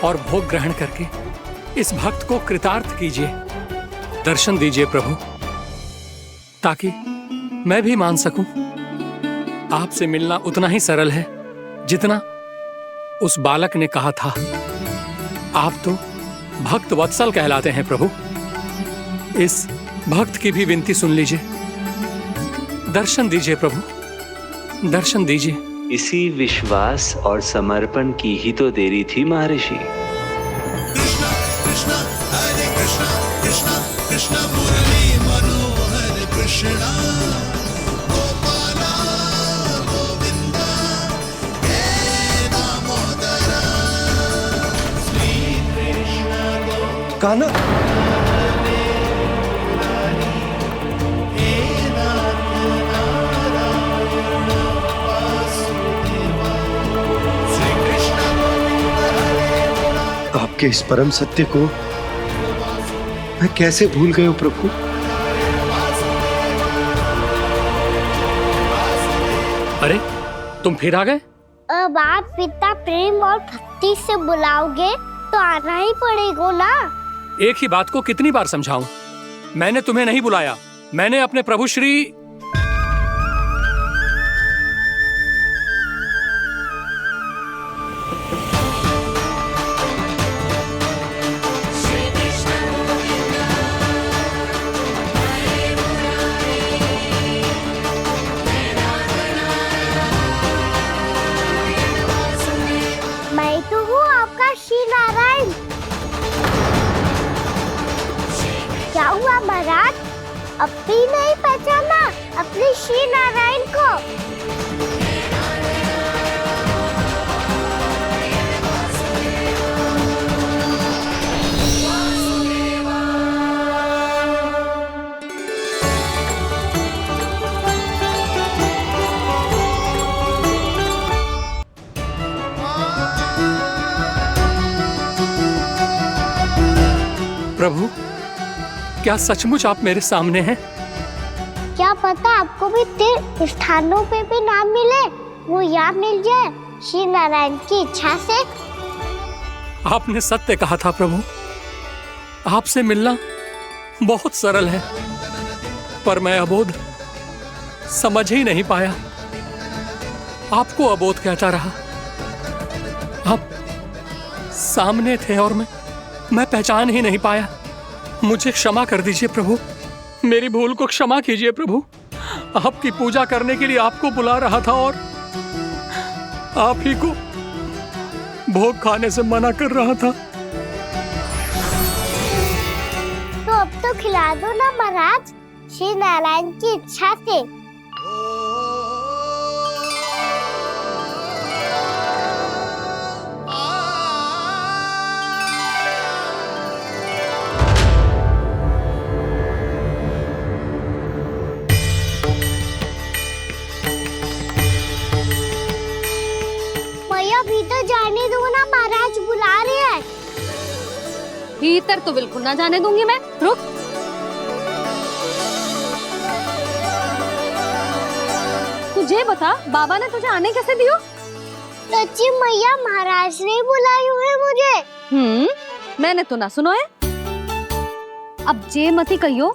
और भोग ग्रहण करके इस भक्त को कृतार्थ कीजिए। दर्शन दीजिए प्रभु, ताकि मैं भी मान सकूं। आपसे मिलना उतना ही सरल है जितना उस बालक ने कहा था। आप तो भक्त वत्सल कहलाते हैं प्रभु। इस भक्त की भी विनती सुन लीजिए। दर्शन दीजिए प्रभु, दर्शन दीजिए। इसी विश्वास और समर्पण की ही तो देरी थी महर्षि। कृष्णा कृष्णा हरे कृष्णा कृष्णा कृष्णा मुरली मनोहर कृष्णा गोपाला गोविंदा हे दामोदरा श्री कृष्ण कान्हा, आपके इस परम सत्य को मैं कैसे भूल गया प्रभु। अरे तुम फिर आ गए? अब आप इतना प्रेम और भक्ति से बुलाओगे तो आना ही पड़ेगा ना। एक ही बात को कितनी बार समझाऊं? मैंने तुम्हें नहीं बुलाया, मैंने अपने प्रभु श्री मैं तो हूँ आपका श्री नारायण। क्या हुआ महाराज, अब भी नहीं पहचाना अपने श्री नारायण को? प्रभु, क्या सचमुच आप मेरे सामने हैं? क्या पता आपको भी तीर्थ स्थानों पे भी नाम मिले, वो यहाँ मिल जाए श्री नारायण की इच्छा से। आपने सत्य कहा था प्रभु, आपसे मिलना बहुत सरल है, पर मैं अबोध समझ ही नहीं पाया। आपको अबोध कहता रहा। आप सामने थे और मैं पहचान ही नहीं पाया। मुझे क्षमा कर दीजिए प्रभु, मेरी भूल को क्षमा कीजिए प्रभु। आपकी पूजा करने के लिए आपको बुला रहा था और आप ही को भोग खाने से मना कर रहा था। तो अब तो खिला दो ना महाराज, श्री नारायण की इच्छा से। भीतर जाने दो ना, महाराज बुला रहे हैं। भीतर तो बिल्कुल ना जाने दूंगी मैं। रुक। तुझे बता, बाबा ने तुझे आने कैसे दियो? सच्ची मैया, महाराज ने बुलाई हुई मुझे। मैंने तो ना सुनो है। अब जे मती कहियो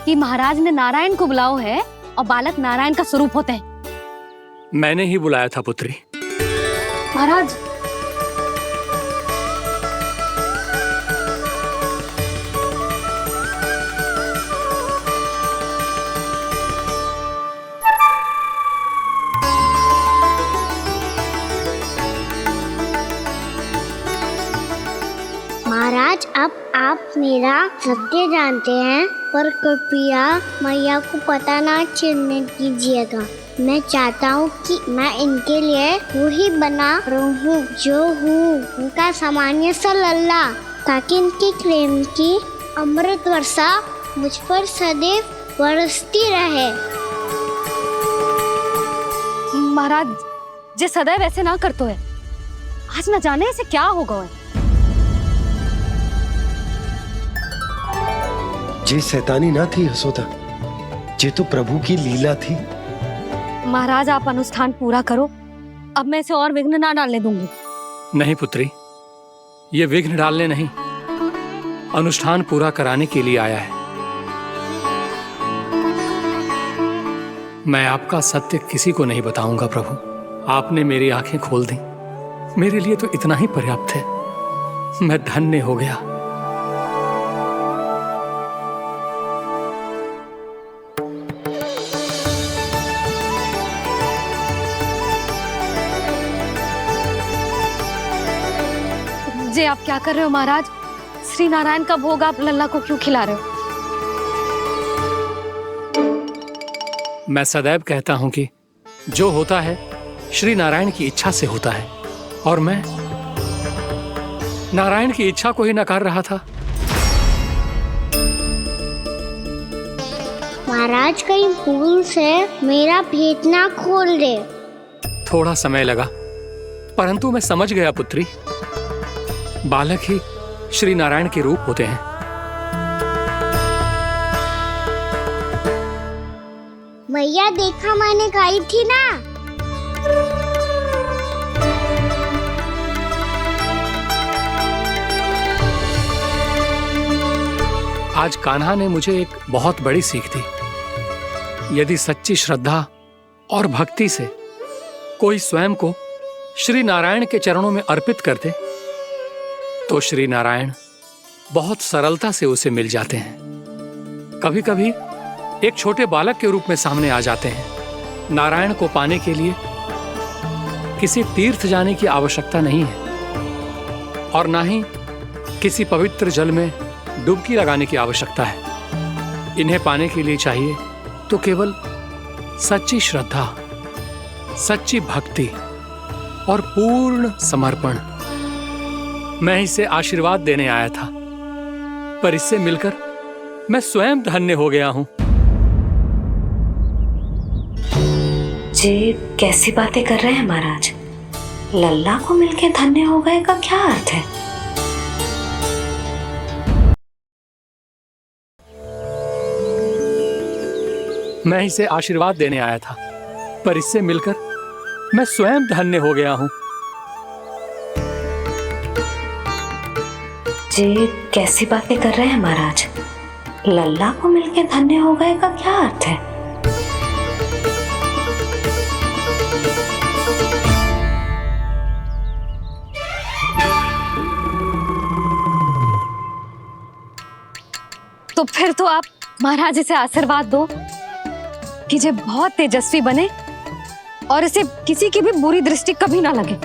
कि महाराज ने नारायण को बुलाओ है और बालक नारायण का स्वरूप होते हैं। मैंने ही बुलाया था पुत्री। महाराज, महाराज, अब आप मेरा सत्य जानते हैं, पर कृपया मैया को पता ना चलने कीजिएगा। मैं चाहता हूँ कि मैं इनके लिए वही बना रहूँ जो हूँ, उनका सामान्य सा लल्ला, ताकि इनके प्रेम की अमृत वर्षा मुझ पर सदैव बरसती रहे। महाराज, जे सदैव ऐसे ना करतो है, आज न जाने इसे क्या होगा है। जे शैतानी ना थी यशोदा, जे तो प्रभु की लीला थी। महाराज, आप अनुष्ठान पूरा करो, अब मैं इसे और विघ्न ना डालने दूंगी। नहीं पुत्री, ये विघ्न डालने नहीं, अनुष्ठान पूरा कराने के लिए आया है। मैं आपका सत्य किसी को नहीं बताऊंगा प्रभु। आपने मेरी आंखें खोल दी, मेरे लिए तो इतना ही पर्याप्त है। मैं धन्य हो गया। जे आप क्या कर रहे हो महाराज? श्री नारायण का भोग आप लल्ला को क्यों खिला रहे हो? मैं सदैव कहता हूं कि जो होता है श्री नारायण की इच्छा से होता है, और मैं नारायण की इच्छा को ही नकार रहा था। महाराज कहीं भूल से मेरा भेद ना खोल दे। थोड़ा समय लगा, परंतु मैं समझ गया पुत्री। बालक ही श्री नारायण के रूप होते हैं। मैया देखा मैंने कही थी ना। आज कान्हा ने मुझे एक बहुत बड़ी सीख दी। यदि सच्ची श्रद्धा और भक्ति से कोई स्वयं को श्री नारायण के चरणों में अर्पित कर दे, तो श्री नारायण बहुत सरलता से उसे मिल जाते हैं। कभी कभी एक छोटे बालक के रूप में सामने आ जाते हैं। नारायण को पाने के लिए किसी तीर्थ जाने की आवश्यकता नहीं है, और ना ही किसी पवित्र जल में डुबकी लगाने की आवश्यकता है। इन्हें पाने के लिए चाहिए तो केवल सच्ची श्रद्धा, सच्ची भक्ति और पूर्ण समर्पण। मैं इसे आशीर्वाद देने आया था, पर इससे मिलकर मैं स्वयं धन्य हो गया हूं। जे कैसी बातें कर रहे हैं महाराज? लल्ला को मिलके धन्य हो गए का क्या अर्थ है? मैं इसे आशीर्वाद देने आया था, पर इससे मिलकर मैं स्वयं धन्य हो गया हूं। जे कैसी बातें कर रहे हैं महाराज? लल्ला को मिलके धन्य हो गए का क्या अर्थ है? तो फिर तो आप महाराज इसे आशीर्वाद दो कि ये बहुत तेजस्वी बने और इसे किसी की भी बुरी दृष्टि कभी ना लगे।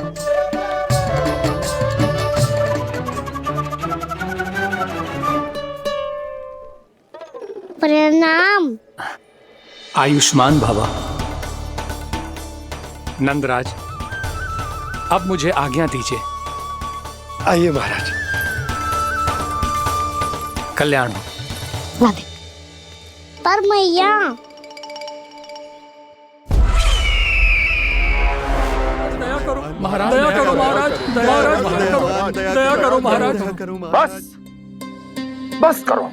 प्रणाम। आयुष्मान भव। नंदराज, अब मुझे आज्ञा दीजिए। आइए महाराज। कल्याण हो। राधे। पर मैया दया करो महाराज, दया करो महाराज, दया करो महाराज। बस करो।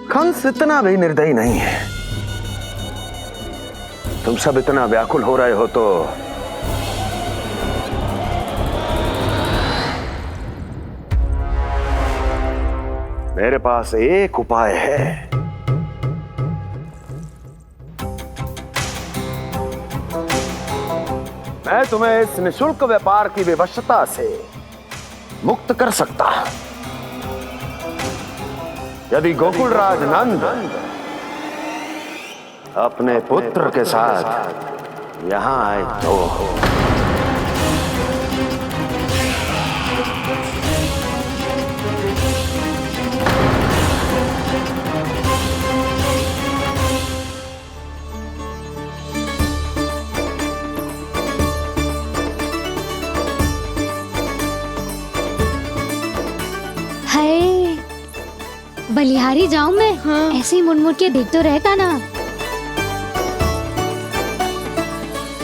कंस इतना भी निर्दयी नहीं है। तुम सब इतना व्याकुल हो रहे हो तो मेरे पास एक उपाय है। मैं तुम्हें इस निशुल्क व्यापार की विवशता से मुक्त कर सकता हूं। यदि गोकुलराज नंद अपने पुत्र के साथ यहां आए तो हाय, बलिहारी जाऊं मैं? हाँ। ऐसे ही मुड़ के देख तो रहता ना।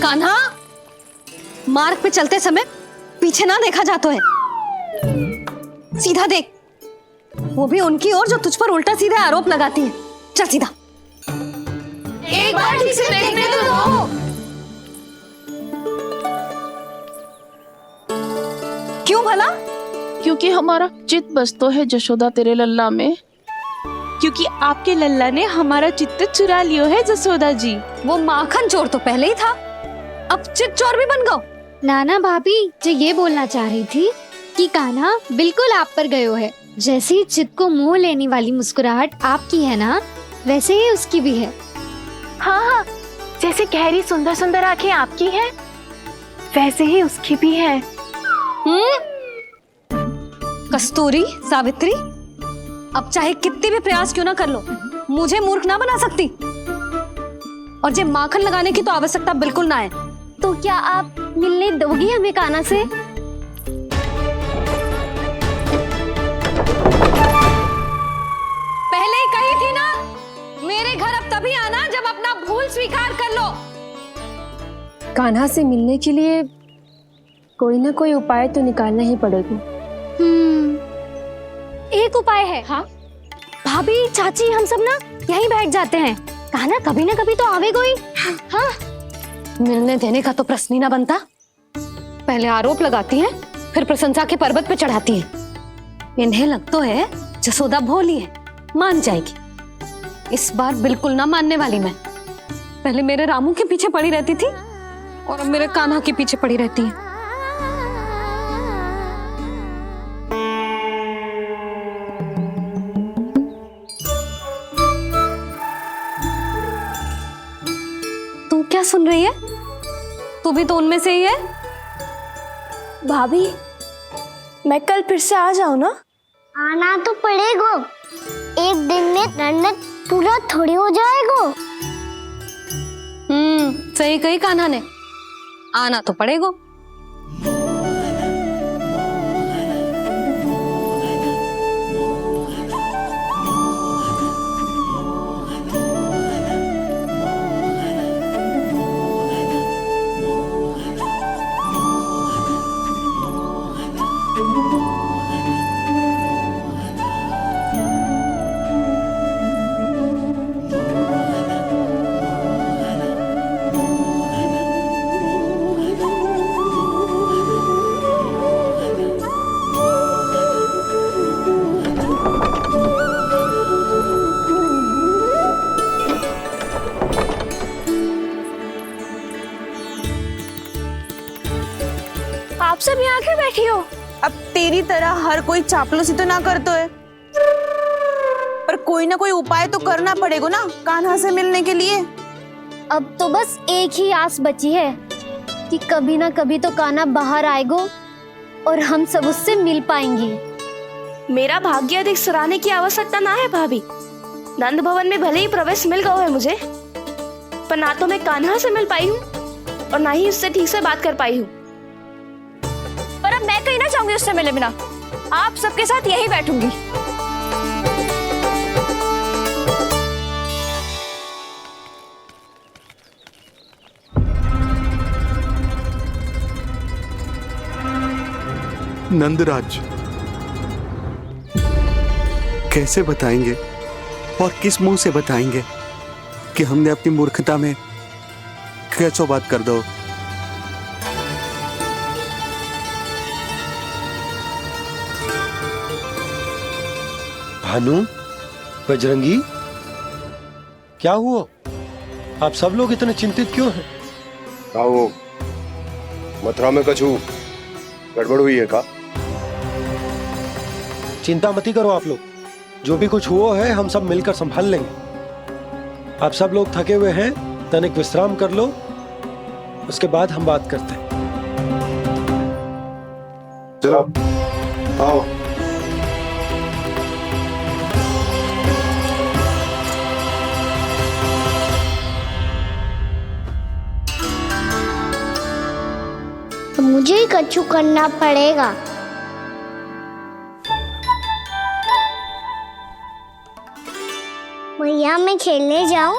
कान्हा, मार्ग पे चलते समय पीछे ना देखा जाता है। सीधा देख, वो भी उनकी ओर जो तुझ पर उल्टा सीधे आरोप लगाती है। चल सीधा। एक बार ठीक से देखने तो दो। क्यों भला? क्योंकि हमारा चित्त बसतो है जशोदा तेरे लल्ला में। क्योंकि आपके लल्ला ने हमारा चित्त चुरा लियो है जसोदा जी। वो माखन चोर तो पहले ही था, अब चित चोर भी बन गो। नाना भाभी जो ये बोलना चाह रही थी कि कान्हा बिल्कुल आप पर गयो है। जैसे ही चित को मोह लेने वाली मुस्कुराहट आपकी है ना, वैसे ही उसकी भी है। हाँ हाँ, जैसे गहरी सुंदर सुंदर आंखें आपकी हैं, वैसे ही उसकी भी है। कस्तूरी, सावित्री, अब चाहे कितने भी प्रयास क्यों ना कर लो, मुझे मूर्ख ना बना सकती। और जे माखन लगाने की तो आवश्यकता बिल्कुल ना है। तो क्या आप मिलने दोगी हमें कान्हा से? पहले ही कही थी ना, मेरे घर अब तभी आना जब अपना भूल स्वीकार कर लो। कान्हा से मिलने के लिए कोई ना कोई उपाय तो निकालना ही पड़ेगा। एक उपाय है। हाँ? भाभी, चाची, हम सब ना यहीं बैठ जाते हैं। कान्हा कभी ना कभी तो आवेगा ही। हाँ, मिलने देने का तो प्रश्न ही ना बनता। पहले आरोप लगाती हैं, फिर प्रशंसा के पर्वत पे चढ़ाती हैं। इन्हें लगता है जसोदा भोली है, मान जाएगी। इस बार बिल्कुल ना मानने वाली मैं। पहले मेरे रामू के पीछे पड़ी रहती थी और अब मेरे कान्हा के पीछे पड़ी रहती है। तू क्या सुन रही है? तू भी तो उनमें से ही है। भाभी, मैं कल फिर से आ जाऊँ ना? आना तो पड़ेगा। एक दिन में रन्नत पूरा थोड़ी हो जाएगा। सही कही कान्हा ने, आना तो पड़ेगा। आप सब यहाँ क्यों बैठी हो? अब तेरी तरह हर कोई चापलूसी तो ना करतो है, पर कोई ना कोई उपाय तो करना पड़ेगा ना कान्हा से मिलने के लिए। अब तो बस एक ही आस बची है कि कभी ना कभी तो कान्हा बाहर आएगा और हम सब उससे मिल पाएंगे। मेरा भाग्य अधिक सराहने की आवश्यकता ना है भाभी। नंद भवन में भले ही प्रवेश मिल गया है मुझे, पर ना तो मैं कान्हा से मिल पाई हूँ और ना ही उससे ठीक से बात कर पाई हूँ। पर अब मैं कहीं ना चाहूंगी उससे मिले बिना। आप सबके साथ यहीं बैठूंगी। नंदराज, कैसे बताएंगे और किस मुंह से बताएंगे कि हमने अपनी मूर्खता में कैसो बात कर दो। भानु, बजरंगी, क्या हुआ? आप सब लोग इतने चिंतित क्यों हैं? क्या हो, मथुरा में कछु गड़बड़ हुई है का? चिंता मत करो आप लोग, जो भी कुछ हुआ है हम सब मिलकर संभाल लेंगे। आप सब लोग थके हुए हैं, तनिक विश्राम कर लो, उसके बाद हम बात करते हैं। चलो आओ। तो मुझे ही कछु करना पड़ेगा। मैया, मैं खेलने जाऊं?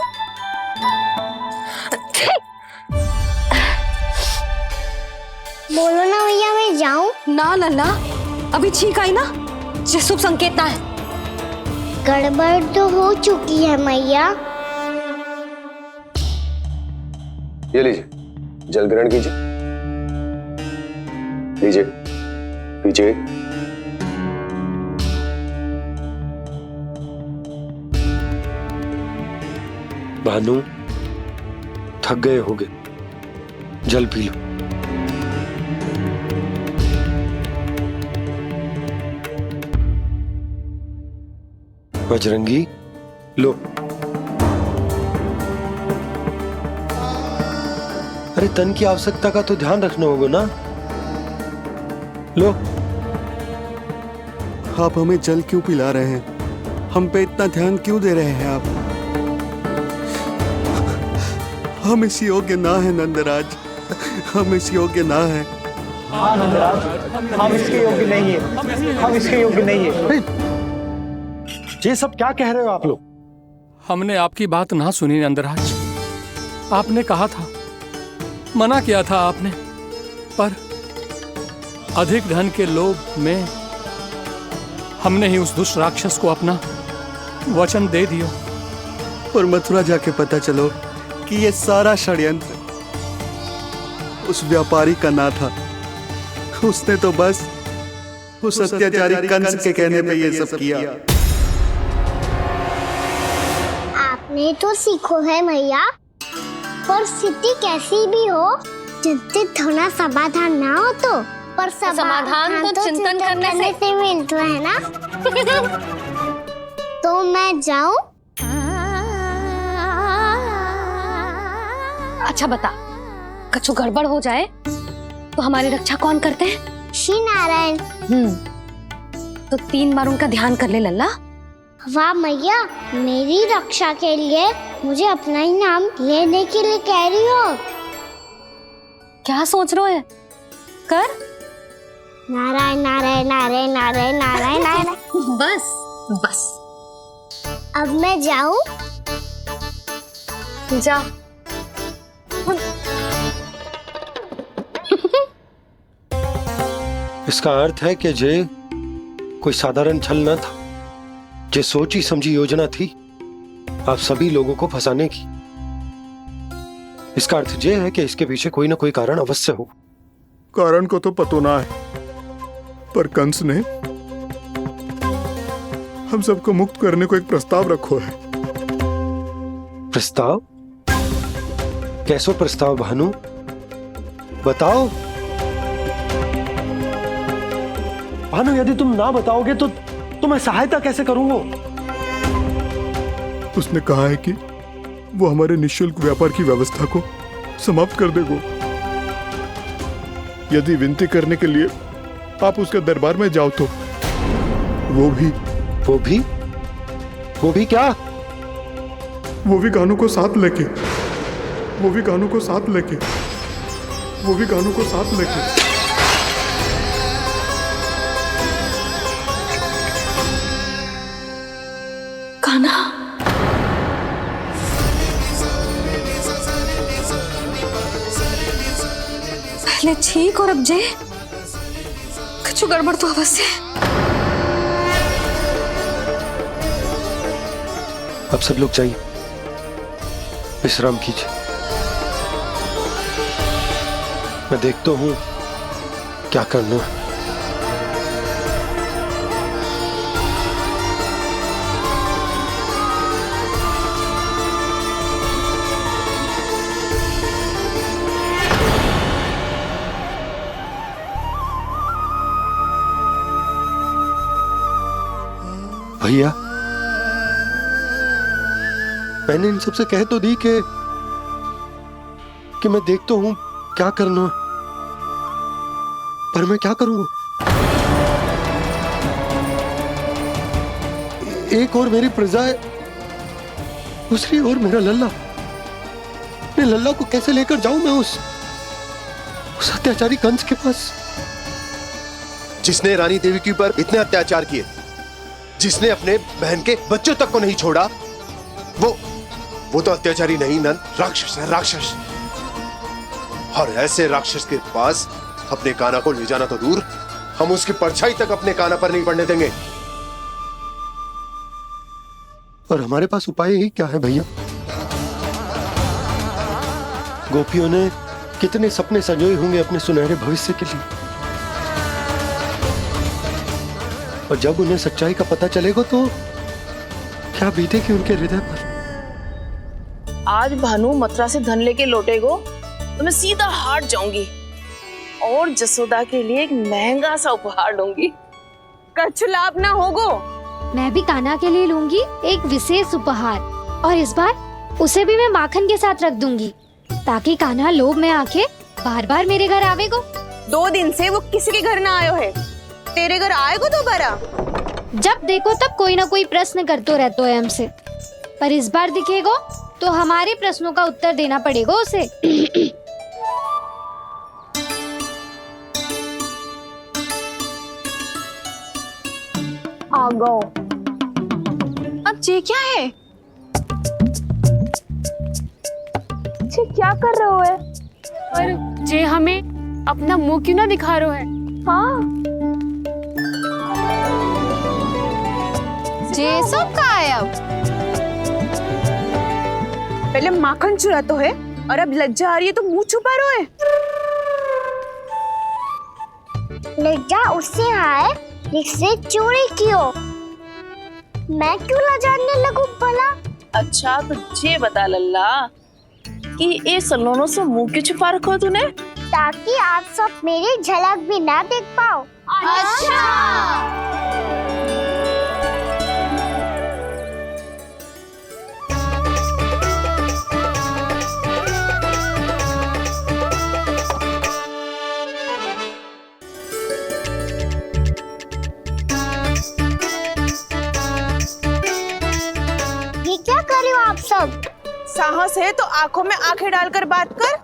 बोलो ना भैया, मैं जाऊं? ना लल्ला, अभी छींक आई ना, ये शुभ संकेत ना है। गड़बड़ तो हो चुकी है मैया। ये लीजिए, जल ग्रहण कीजिए। लीजिए, पीजिए। भानु, थक गए होगे, जल पी लो। बजरंगी, लो। अरे तन की आवश्यकता का तो ध्यान रखना होगा ना। लो। आप हमें जल क्यों पिला रहे हैं? हम पे इतना ध्यान क्यों दे रहे हैं आप? हम इस योग्य ना है नंदराज, हम इस योग्य ना है। हाँ नंदराज, हम इसके योग्य नहीं है, हम इसके योग्य नहीं है। ये सब क्या कह रहे हो आप लोग? हमने आपकी बात ना सुनी नंदराज। आपने कहा था, मना किया था आपने, पर अधिक धन के लोभ में हमने ही उस दुष्ट राक्षस को अपना वचन दे दिया। और मथुरा जाके पता चलो कि ये सारा षड्यंत्र उस व्यापारी का ना था। उसने तो बस उस अत्याचारी कंस के कहने पे ये सब किया। आपने तो सीखो है भैया, पर स्थिति कैसी भी हो, चिंतित होना समाधान ना हो तो, पर समाधान तो चिंतन करने से मिलता है ना। तो मैं जाऊं? अच्छा बता, कछु गड़बड़ हो जाए तो हमारी रक्षा कौन करते हैं? श्री नारायण। तो 3 बार उनका ध्यान कर ले लल्ला। वाह मैया, मेरी रक्षा के लिए मुझे अपना ही नाम लेने के लिए कह रही हो? क्या सोच रहे हो? कर। नारायण नारायण नारायण नारायण नारायण नारायण। बस बस। अब मैं जाऊं? जा। इसका अर्थ है कि जे कोई साधारण छल न था, जे सोची समझी योजना थी आप सभी लोगों को फंसाने की। इसका अर्थ ये है कि इसके पीछे कोई ना कोई कारण अवश्य हो। कारण को तो पतो ना है, पर कंस ने हम सबको मुक्त करने को एक प्रस्ताव रखो है। प्रस्ताव? कैसो प्रस्ताव भानु, बताओ। भानु, यदि तुम ना बताओगे तो मैं सहायता कैसे करूंगा? उसने कहा है कि वो हमारे निःशुल्क व्यापार की व्यवस्था को समाप्त कर देगा यदि विनती करने के लिए आप उसके दरबार में जाओ तो। वो भी क्या? वो भी गानों को साथ लेके। कान्हा, पहले ठीक और अब जे कुछ गड़बड़ तो अवश्य। अब सब लोग जाइए, विश्राम कीजिए। मैं देखता हूं क्या करना है। भैया, मैंने इन सबसे कह तो दी कि मैं देखता हूं क्या करना है, पर मैं क्या करूंगा? एक और मेरी प्रजा है, दूसरी ओर मेरा लल्ला। मैं लल्ला को कैसे लेकर जाऊं मैं उस अत्याचारी कंस के पास? जिसने रानी देवी के ऊपर इतने अत्याचार किए, जिसने अपने बहन के बच्चों तक को नहीं छोड़ा, वो तो अत्याचारी नहीं नंद, राक्षस है, राक्षस। और ऐसे राक्षस के पास अपने कान्हा को ले जाना तो दूर, हम उसकी परछाई तक अपने कान्हा पर नहीं पड़ने देंगे। और हमारे पास उपाय ही क्या है भैया? गोपियों ने कितने सपने संजोए होंगे अपने सुनहरे भविष्य के लिए, और जब उन्हें सच्चाई का पता चलेगा तो क्या बीतेगी उनके हृदय पर? आज भानु मथुरा से धन लेके लौटेगो तो मैं सीधा हाट जाऊंगी और जसोदा के लिए एक महंगा सा उपहार दूंगी। कछु लाभ ना होगो। मैं भी कान्हा के लिए लूंगी एक विशेष उपहार, और इस बार उसे भी मैं माखन के साथ रख दूंगी ताकि कान्हा लोभ में आके बार बार मेरे घर आवेगो। 2 दिन से वो किसी के घर ना आयो है, तेरे घर आएगो दोबारा? जब देखो तब कोई ना कोई प्रश्न करते रहते है हमसे, पर इस बार दिखेगो तो हमारे प्रश्नों का उत्तर देना पड़ेगा उसे। आ गो। अब ये क्या है? ये क्या कर रहे हो है? पर जे हमें अपना मुंह क्यों ना दिखा रहे है? हाँ। जे सब का है अब? पहले माखन चुरा तो है और अब लज्जा आ रही है तो मुंह छुपा रहे है। लज्जा उससे है जिससे चोरी कियो। मैं क्यों लजाने लगूं भला? अच्छा तो ये बता लल्ला कि ये सलोनों से मुंह क्यों छुपा रखो तूने? ताकि आप सब मेरी झलक भी ना देख पाओ। अच्छा। ये क्या कर रहे हो आप सब? साहस है तो आंखों में आंखें डालकर बात कर।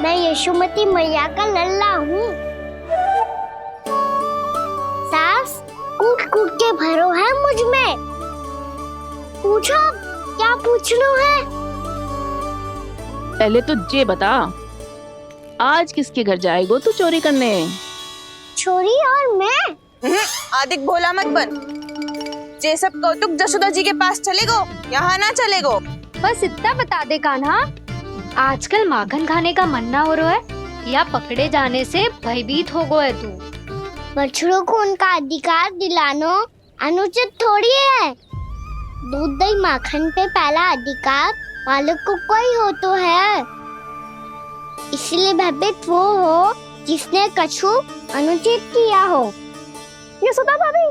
मैं यशोमती मैया का लल्ला हूँ। सास कूट कूट के भरो है मुझ में। पूछो क्या पूछना है? पहले तो ये बता, आज किसके घर जाएगो तू चोरी करने? छोरी और मैं? आदिक भोला मत बन। ये सब कौतुक जशोदा जी के पास चलेगो, यहाँ ना चलेगो। बस इतना बता दे कान्हा, आजकल माखन खाने का मन ना हो रहा है या पकड़े जाने से भयभीत हो गए तू? बछड़ों को उनका अधिकार दिलाना अनुचित थोड़ी है। दूध दही माखन पे पहला अधिकार मालिक को कोई हो तो है। इसलिए भयभीत वो हो जिसने कछु अनुचित किया हो। यशोदा भाभी।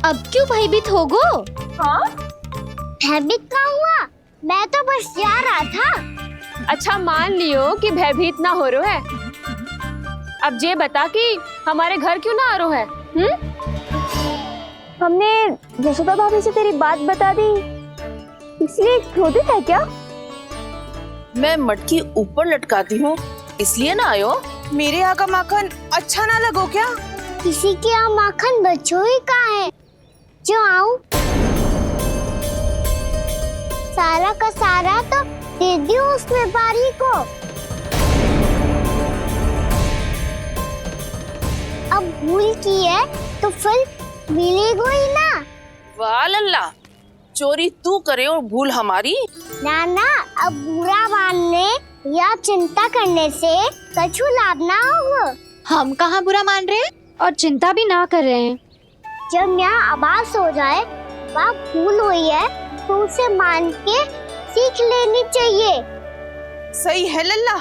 अब क्यों भयभीत हो गो? हाँ? भयभीत क्या हुआ? मैं तो बस जा रहा था। अच्छा मान लियो कि भयभीत ना हो रहा है। अब ये बता कि हमारे घर क्यों ना आ रहा है? हमने यशोदा भाभी से तेरी बात बता दी, इसलिए क्रोधित है क्या? मैं मटकी ऊपर लटकाती हूँ इसलिए ना आयो? मेरे यहाँ का माखन अच्छा ना लगो क्या? किसी के यहाँ माखन बच्चों ही कहाँ है जो आऊं? सारा का सारा तो दे दियो उस व्यापारी को। अब भूल की है तो फिर मिलेगो ही ना। वाह लल्ला, चोरी तू करे और भूल हमारी। नाना, अब बुरा मानने या चिंता करने से कछु लाभ ना होगा। हम कहाँ बुरा मान रहे हैं और चिंता भी ना कर रहे हैं। जब यहाँ आभास हो जाए वहाँ भूल हुई है तो उसे मान के सीख लेनी चाहिए। सही है लल्ला,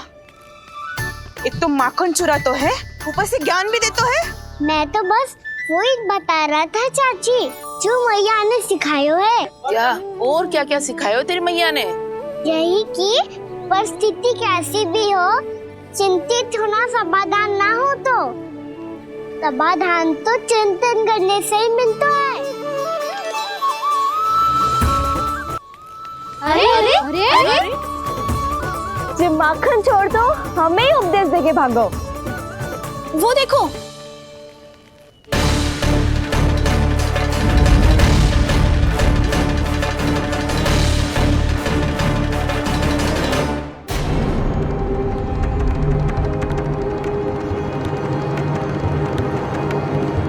एक तो माखन चुरा तो है, ऊपर से ज्ञान भी देता है। मैं तो बस वही बता रहा था चाची जो मैया ने सिखायो है। क्या और क्या क्या सिखायो तेरी मैया ने? यही कि परिस्थिति कैसी भी हो चिंतित होना समाधान ना हो तो समाधान तो चिंतन करने से ही मिलता है। अरे अरे अरे, अरे? जब माखन छोड़ दो हमें ही उपदेश देके भागो। वो देखो,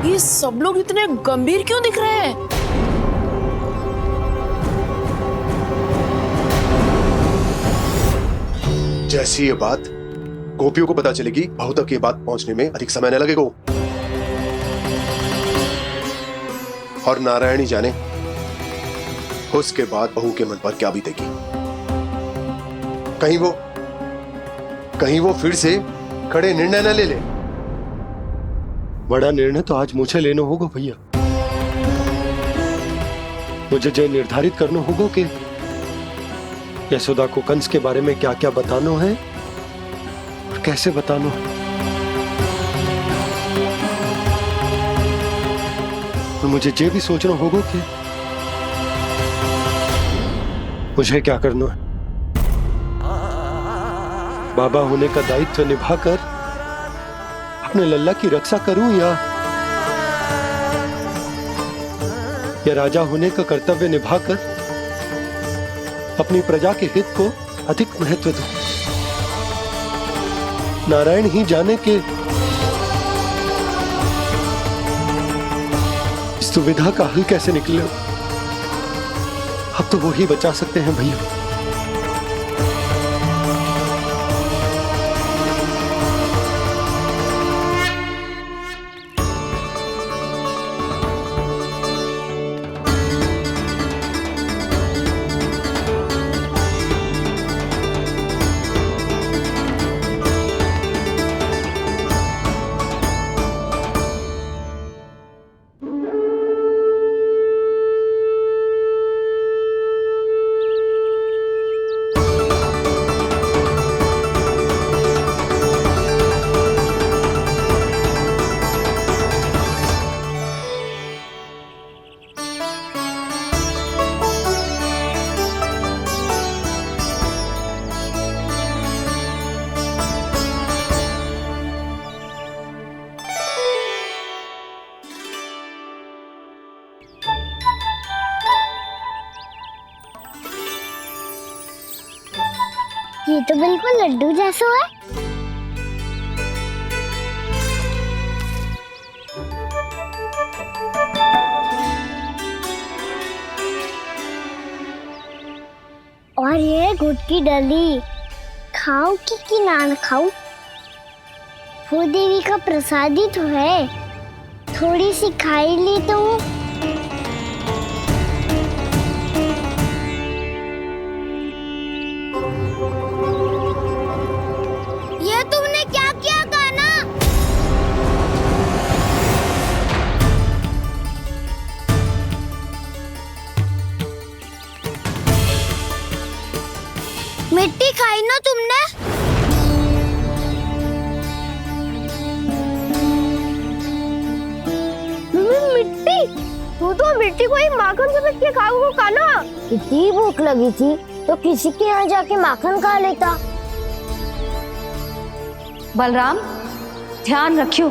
ये सब लोग इतने गंभीर क्यों दिख रहे हैं? जैसी ये बात गोपियों को पता चलेगी, बहू तक ये बात पहुंचने में अधिक समय न लगेगा। और नारायण ही जाने उसके बाद बहू के मन पर क्या बीतेगी। कहीं वो फिर से खड़े निर्णय न ले ले। बड़ा निर्णय तो आज मुझे लेना होगा भैया। मुझे जो निर्धारित करना होगा कि यशोदा को कंस के बारे में क्या क्या बताना है और कैसे बताना है। और मुझे ये भी सोचना होगा कि मुझे क्या करना है। बाबा होने का दायित्व निभाकर अपने लल्ला की रक्षा करूं या राजा होने का कर्तव्य निभाकर अपनी प्रजा के हित को अधिक महत्व दूं। नारायण ही जाने के इस दुविधा का हल कैसे निकले। अब तो वो ही बचा सकते हैं भैया। ये तो बिल्कुल लड्डू जैसा है। और ये गुड़ की डली खाऊं कि ना खाऊं? वो देवी का प्रसाद ही तो है, थोड़ी सी खाई ली तो। ये तुमने क्या किया कान्हा? मिट्टी खाई ना तुमने? मिट्टी? तू तो मिट्टी को ही माखन से मिट्टी खाओगे कान्हा। इतनी भूख लगी थी तो किसी के यहाँ जाके माखन खा लेता। बलराम, ध्यान रखियो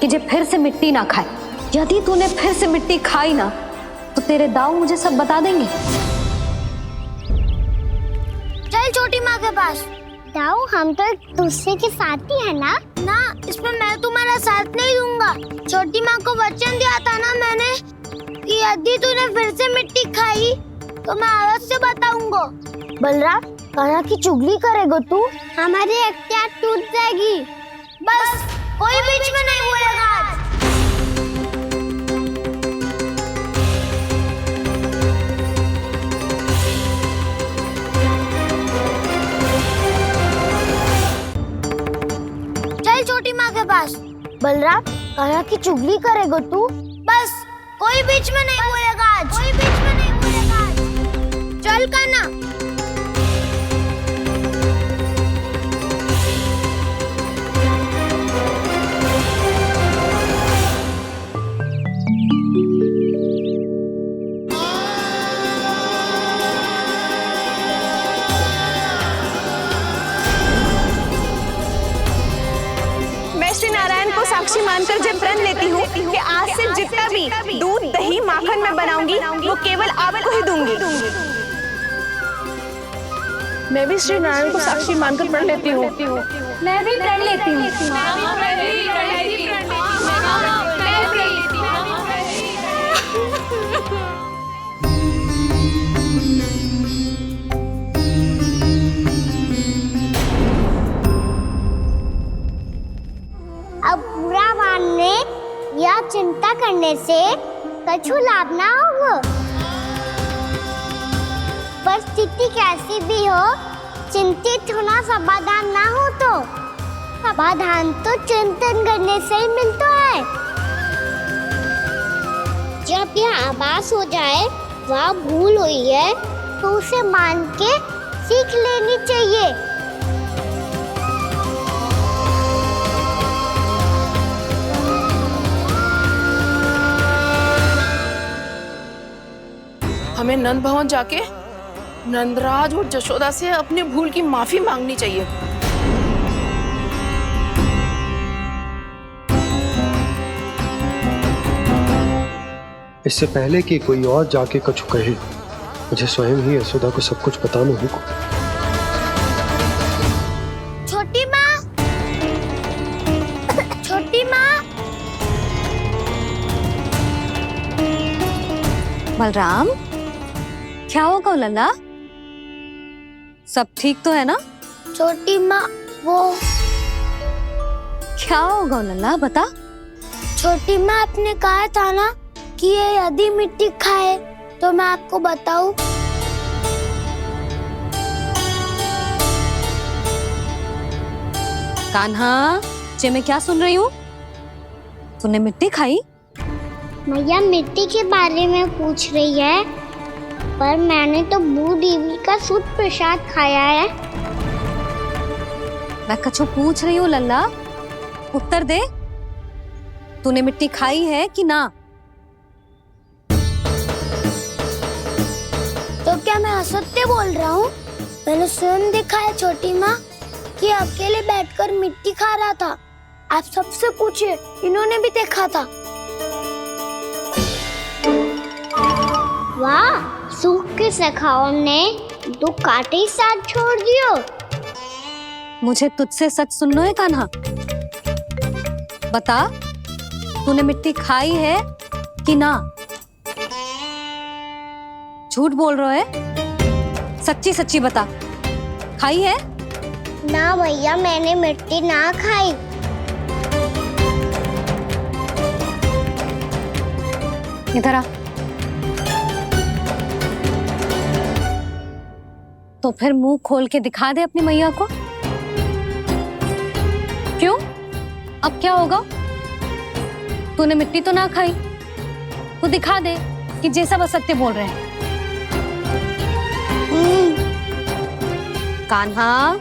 कि जे फिर से मिट्टी ना खाए। यदि तूने फिर से मिट्टी खाई ना तो तेरे दाऊ मुझे सब बता देंगे। चल छोटी माँ के पास। दाऊ, हम तो एक दूसरे के साथी है ना? ना, इसमें मैं तुम्हारा साथ नहीं दूंगा। छोटी माँ को वचन दिया था ना मैंने कि यदि तूने फिर से मिट्टी खाई तो मैं आवाज से बताऊंगा। बलराम, कान्हा की चुगली करेगा तू? हमारी अख्तियार टूट जाएगी। बस कोई बीच में नहीं बोलेगा आज। चल छोटी माँ के पास। बलराम, कान्हा की चुगली करेगा तू? बस कोई बीच में नहीं बोलेगा आज। कोई बीच में नहीं बोलेगा आज। चल कान्हा। मैं श्री नारायण को साक्षी मानकर जब प्रण लेती हूँ कि आज से जितना भी दूध, दही, माखन मैं बनाऊंगी वो केवल आपको ही दूंगी। मैं भी श्री नारायण को साक्षी मानकर प्रण लेती हूँ। मैं भी प्रण लेती हूँ। करने से कछु लाभ ना होगा। परिस्थिति कैसी भी हो, चिंतित होना समाधान ना हो तो समाधान तो चिंतन करने से ही मिलता है। जब यह आभास हो जाए वह भूल हुई है तो उसे मान के सीख लेनी चाहिए। हमें नंद भवन जाके नंदराज और जशोदा से अपनी भूल की माफी मांगनी चाहिए। इससे पहले कि कोई और जाके कछु कहे, मुझे स्वयं ही यशोदा को सब कुछ बताना होगा। छोटी माँ, छोटी माँ। बलराम, क्या होगा लल्ला? सब ठीक तो है ना? छोटी माँ, वो क्या होगा लल्ला, बता। छोटी माँ, आपने कहा था ना कि ये यदि मिट्टी खाए तो मैं आपको बताऊं। कान्हा, जे मैं क्या सुन रही हूँ? तूने मिट्टी खाई? मैया मिट्टी के बारे में पूछ रही है, पर मैंने तो भू देवी का शुद्ध प्रसाद खाया है। मैं कछु पूछ रही हूँ लल्ला, उत्तर दे। तूने मिट्टी खाई है कि ना? तो क्या मैं असत्य बोल रहा हूँ? मैंने स्वयं देखा है छोटी माँ कि अकेले बैठकर मिट्टी खा रहा था। आप सबसे पूछिए, इन्होंने भी देखा था। वाह, सूख के सखाओं ने दो कांटे ही साथ छोड़ दियो। मुझे तुझसे सच सुनना है कान्हा। बता, तूने मिट्टी खाई है कि ना? झूठ बोल रहा है, सच्ची सच्ची बता, खाई है? ना भैया, मैंने मिट्टी ना खाई। इधर आ। तो फिर मुंह खोल के दिखा दे अपनी मैया को। क्यों? अब क्या होगा? तूने मिट्टी तो ना खाई, तो दिखा दे कि जैसा वो सत्य बोल रहे हैं। कान्हा,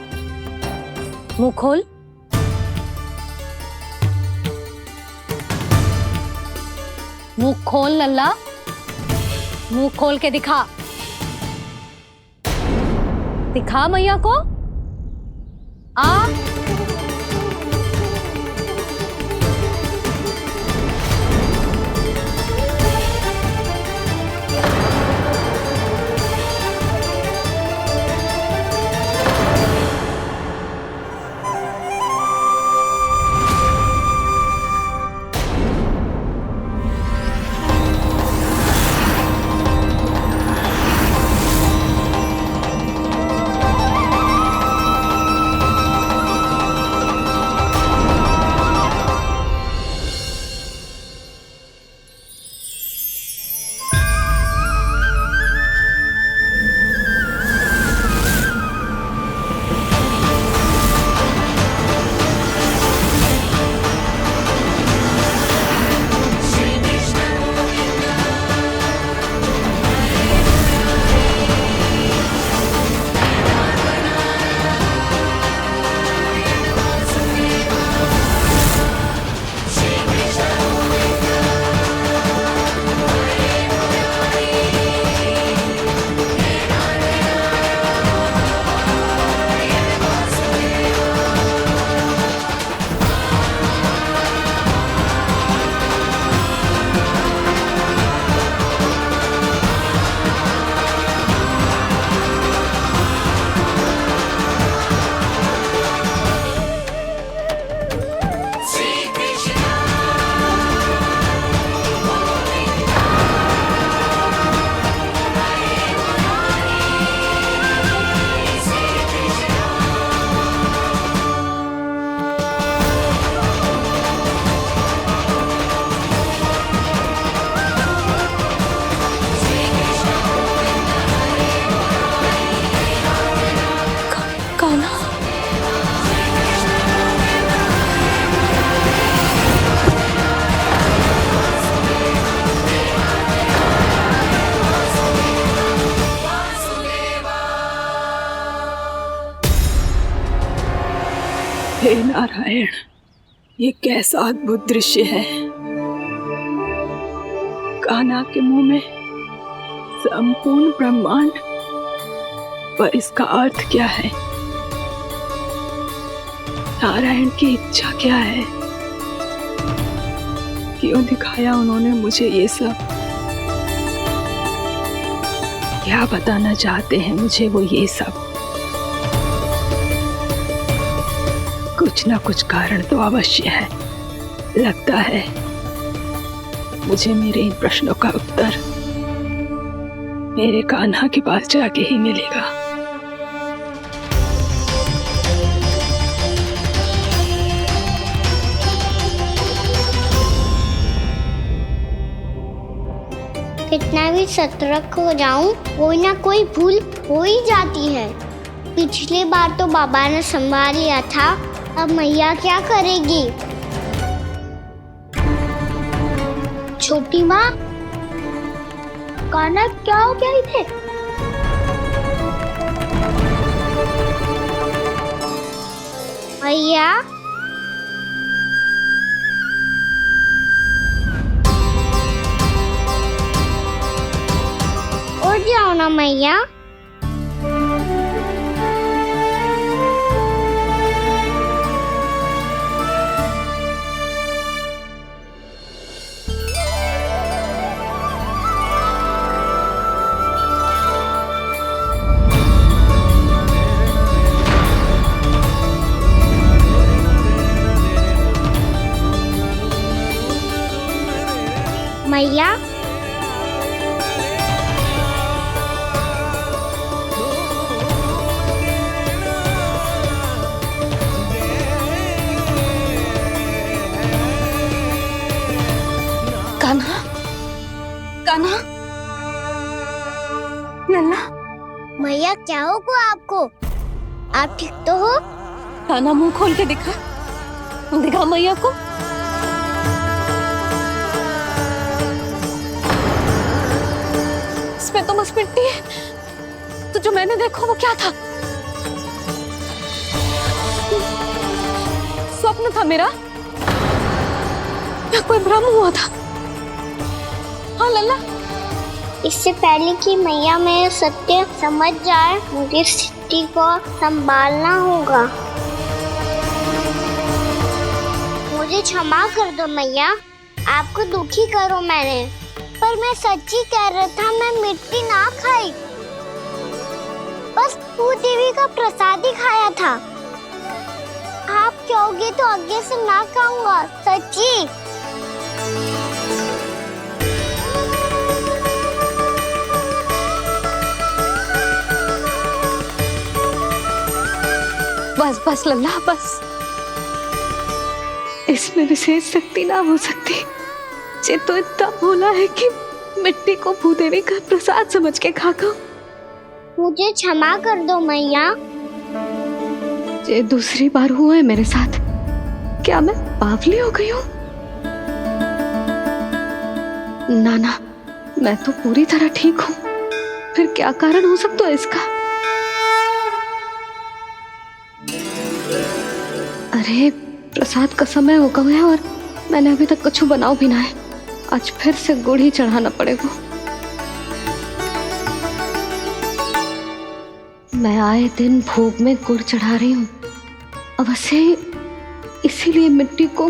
मुंह खोल। मुंह खोल लल्ला, मुंह खोल के दिखा। दिखा मैया को। आ हे नारायण, ये कैसा अद्भुत दृश्य है। कान्हा के मुंह में संपूर्ण ब्रह्मांड, पर इसका अर्थ क्या है? नारायण की इच्छा क्या है? क्यों दिखाया उन्होंने मुझे ये सब? क्या बताना चाहते हैं मुझे वो ये सब? कुछ ना कुछ कारण तो अवश्य है। लगता है मुझे मेरे इन प्रश्नों का उत्तर मेरे कान्हा के पास जाके ही मिलेगा। कितना भी सतर्क हो जाऊं, कोई ना कोई भूल हो ही जाती है। पिछली बार तो बाबा ने संभाल लिया था, अब मैया क्या करेगी? छोटी माँ, कान्हा क्या हो गया इधर? मैया, उठ जाओ ना मैया। मैया, कान्हा, कान्हा, लल्ला। मैया क्या होगा आपको? आप ठीक तो हो? कान्हा, मुंह खोल के दिखा, दिखा मैया को। इसमें तो बस मिट्टी है, तो जो मैंने देखा वो क्या था? स्वप्न था मेरा या कोई भ्रम हुआ था? हाँ लल्ला, इससे पहले कि मैया मेरे सत्य समझ जाए, मुझे स्थिति को संभालना होगा। मुझे क्षमा कर दो मैया, आपको दुखी करो मैंने, पर मैं सच्ची कह रहा था। मैं मिट्टी ना खाई, बस तू देवी का प्रसाद ही खाया था। आप कहोगे तो आगे से ना खाऊंगा, सच्ची। बस बस लल्ला, बस। इसमें विशेष शक्ति ना हो सकती। ये तो इतना भोला है कि मिट्टी को भूदेवी का प्रसाद समझ के खा गया। मुझे क्षमा कर दो मैया। ये दूसरी बार हुआ है मेरे साथ। क्या मैं बावली हो गई हूँ? ना, मैं तो पूरी तरह ठीक हूँ। फिर क्या कारण हो सकता है इसका? अरे प्रसाद का समय हो गया है और मैंने अभी तक कुछ बनाओ भी ना है। आज फिर से गुड़ ही चढ़ाना पड़ेगा। मैं आए दिन भोग में गुड़ चढ़ा रही हूँ, अवश्य इसीलिए मिट्टी को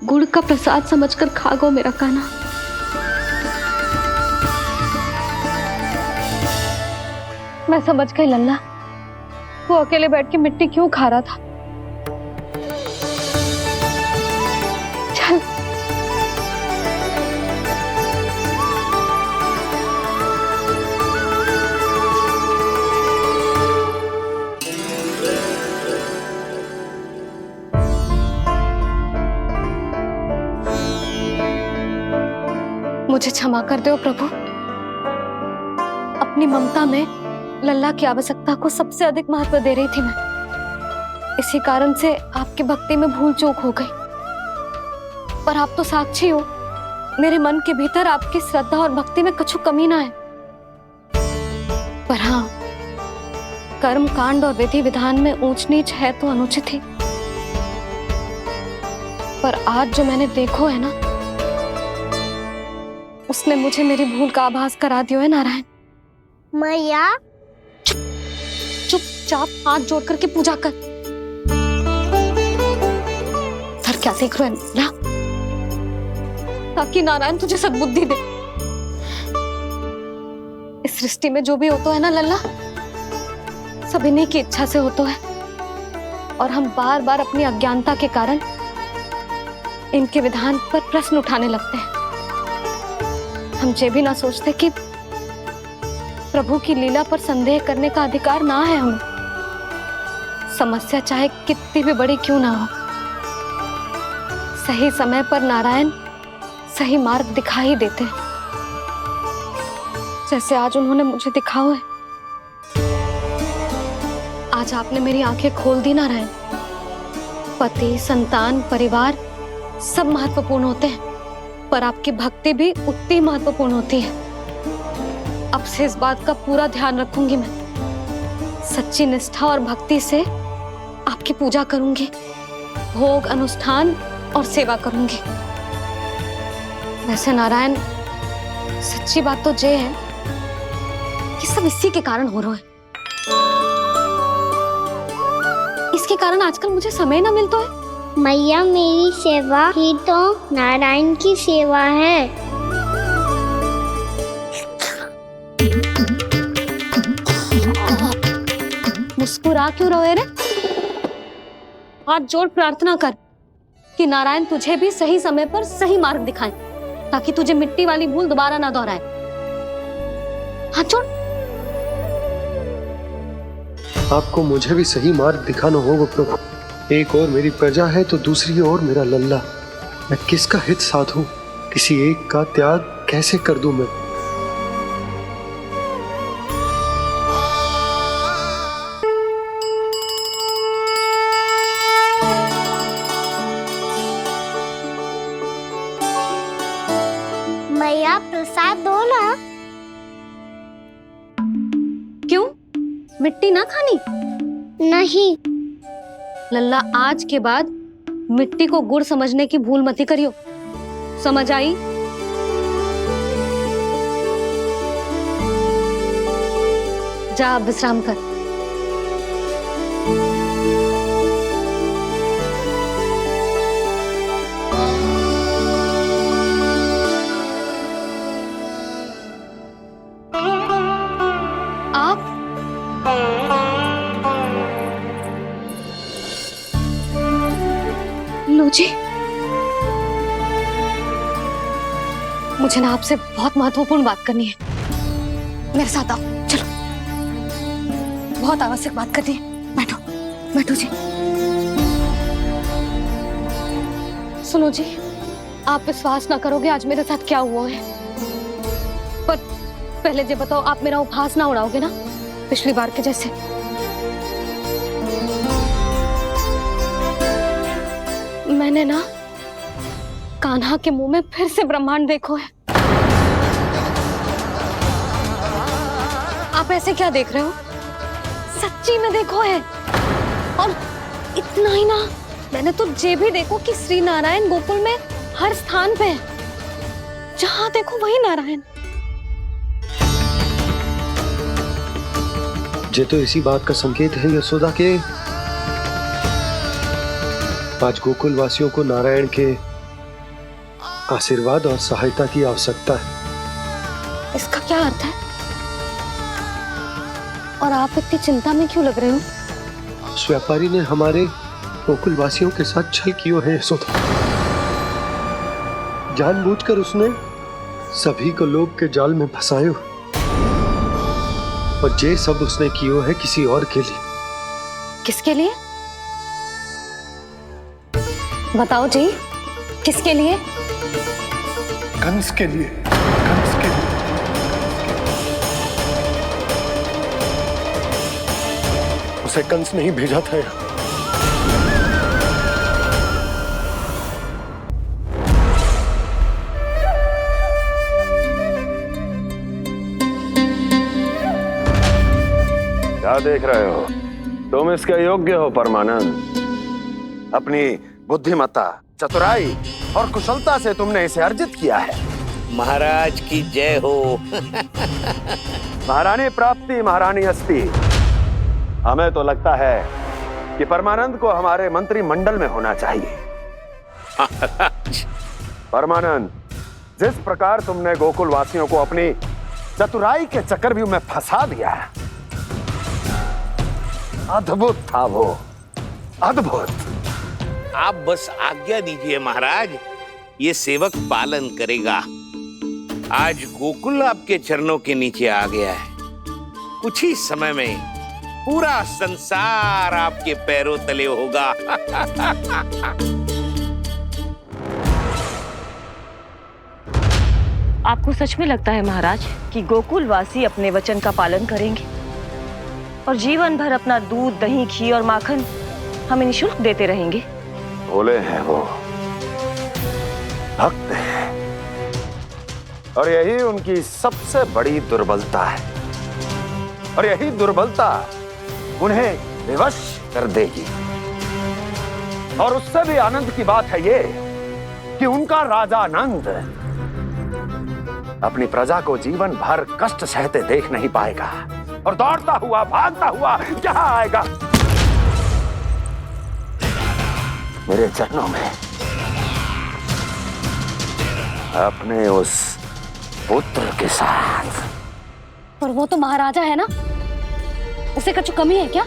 गुड़ का प्रसाद समझकर खा गो मेरा कान्हा। मैं समझ गई लल्ला, वो अकेले बैठ के मिट्टी क्यों खा रहा था। चल मुझे क्षमा कर दो प्रभु। अपनी ममता में लल्ला की आवश्यकता को सबसे अधिक महत्व दे रही थी मैं। इसी कारण से आपकी भक्ति में भूल चूक हो गई। पर आप तो साक्षी हो, मेरे मन के भीतर आपकी श्रद्धा और भक्ति में कुछ कमी ना है। पर हाँ, कर्म कांड और विधि विधान में ऊंच नीच है तो अनुचित ही। पर आज जो मैंने देखो है ना, उसने मुझे मेरी भूल का आभास करा दिया है नारायण। मैया चुपचाप हाथ जोड़ करके पूजा कर। सर क्या देख रहे हैं ना? ताकि नारायण तुझे सद्बुद्धि दे। इस सृष्टि में जो भी होता है ना लल्ला, सब इन्हीं की इच्छा से होता है, और हम बार बार अपनी अज्ञानता के कारण इनके विधान पर प्रश्न उठाने लगते हैं। हम ये भी ना सोचते कि प्रभु की लीला पर संदेह करने का अधिकार ना है हमें। समस्या चाहे कितनी भी बड़ी क्यों ना हो, सही समय पर नारायण सही मार्ग दिखा ही देते हैं, जैसे आज उन्होंने मुझे दिखाओ है। आज आपने मेरी आंखें खोल दी नारायण। पति, संतान, परिवार सब महत्वपूर्ण होते हैं, पर आपकी भक्ति भी उतनी महत्वपूर्ण होती है। अब से इस बात का पूरा ध्यान रखूंगी मैं। सच्ची निष्ठा और भक्ति से आपकी पूजा करूंगी, भोग, अनुष्ठान और सेवा करूंगी। वैसे नारायण, सच्ची बात तो ये है कि सब इसी के कारण हो रहा है। इसके कारण आजकल मुझे समय ना मिलता है। मैया, मेरी सेवा ही तो नारायण की सेवा है। मुस्कुरा क्यों रहे रे? हाथ जोड़ प्रार्थना कर कि नारायण तुझे भी सही समय पर सही मार्ग दिखाएं, ताकि तुझे मिट्टी वाली भूल दोबारा ना दोहराए। हाथ जोड़। आपको मुझे भी सही मार्ग दिखाना होगा प्रभु। एक और मेरी प्रजा है तो दूसरी ओर मेरा लल्ला। मैं किसका हित साधूं? किसी एक का त्याग कैसे कर दूं मैं? मैया, प्रसाद दो ना। क्यों? मिट्टी ना खानी? नहीं। लल्ला, आज के बाद मिट्टी को गुड़ समझने की भूल मत करियो। समझ आई? जा विश्राम कर। लो जी, मुझे ना आपसे बहुत महत्वपूर्ण बात करनी है। मेरे साथ आओ, चलो। बहुत आवश्यक बात करनी है। बैठो, बैठो जी। सुनो जी, आप विश्वास ना करोगे आज मेरे साथ क्या हुआ है। पर पहले ये बताओ, आप मेरा उपहास ना उड़ाओगे ना पिछली बार के जैसे? मैंने ना कान्हा के मुंह में फिर से ब्रह्मांड देखो है। आप ऐसे क्या देख रहे हो? सच्ची में देखो है। और इतना ही ना, मैंने तो ये भी देखो कि श्री नारायण गोकुल में हर स्थान पे है। जहां देखो वही नारायण। ये तो इसी बात का संकेत है यशोदा के आज गोकुल वासियों को नारायण के आशीर्वाद और सहायता की आवश्यकता है। इसका क्या अर्थ है? और आप इतनी चिंता में क्यों लग रहे हो? उस व्यापारी ने हमारे गोकुल वासियों के साथ छल किया है यशोदा। जानबूझकर उसने सभी को लोभ के जाल में फंसायो, और ये सब उसने किया है किसी और के लिए। किसके लिए? बताओ जी, किसके लिए? कंस के लिए। कंस के लिए। उसे कंस नहीं भेजा था यहाँ। क्या देख रहे हो? तुम इसके योग्य हो परमानंद। अपनी बुद्धिमत्ता चतुराई और कुशलता से तुमने इसे अर्जित किया है। महाराज की जय हो। महारानी प्राप्ति महारानी अस्ति। हमें तो लगता है कि परमानंद को हमारे मंत्रिमंडल में होना चाहिए। परमानंद, जिस प्रकार तुमने गोकुल वासियों को अपनी चतुराई के चक्रव्यूह में फंसा दिया, अद्भुत था वो, अद्भुत। आप बस आज्ञा दीजिए महाराज, ये सेवक पालन करेगा। आज गोकुल आपके चरणों के नीचे आ गया है। कुछ ही समय में पूरा संसार आपके पैरों तले होगा। आपको सच में लगता है महाराज कि गोकुलवासी अपने वचन का पालन करेंगे और जीवन भर अपना दूध, दही, घी और माखन हमें निःशुल्क देते रहेंगे? भोले हैं वो, भक्त हैं, और यही उनकी सबसे बड़ी दुर्बलता है। और यही दुर्बलता उन्हें विवश कर देगी। और उससे भी आनंद की बात है ये कि उनका राजा नंद अपनी प्रजा को जीवन भर कष्ट सहते देख नहीं पाएगा और दौड़ता हुआ, भागता हुआ यहाँ आएगा मेरे चरणों में, अपने उस पुत्र के साथ। पर वो तो महाराजा है ना, उसे कुछ कमी है क्या?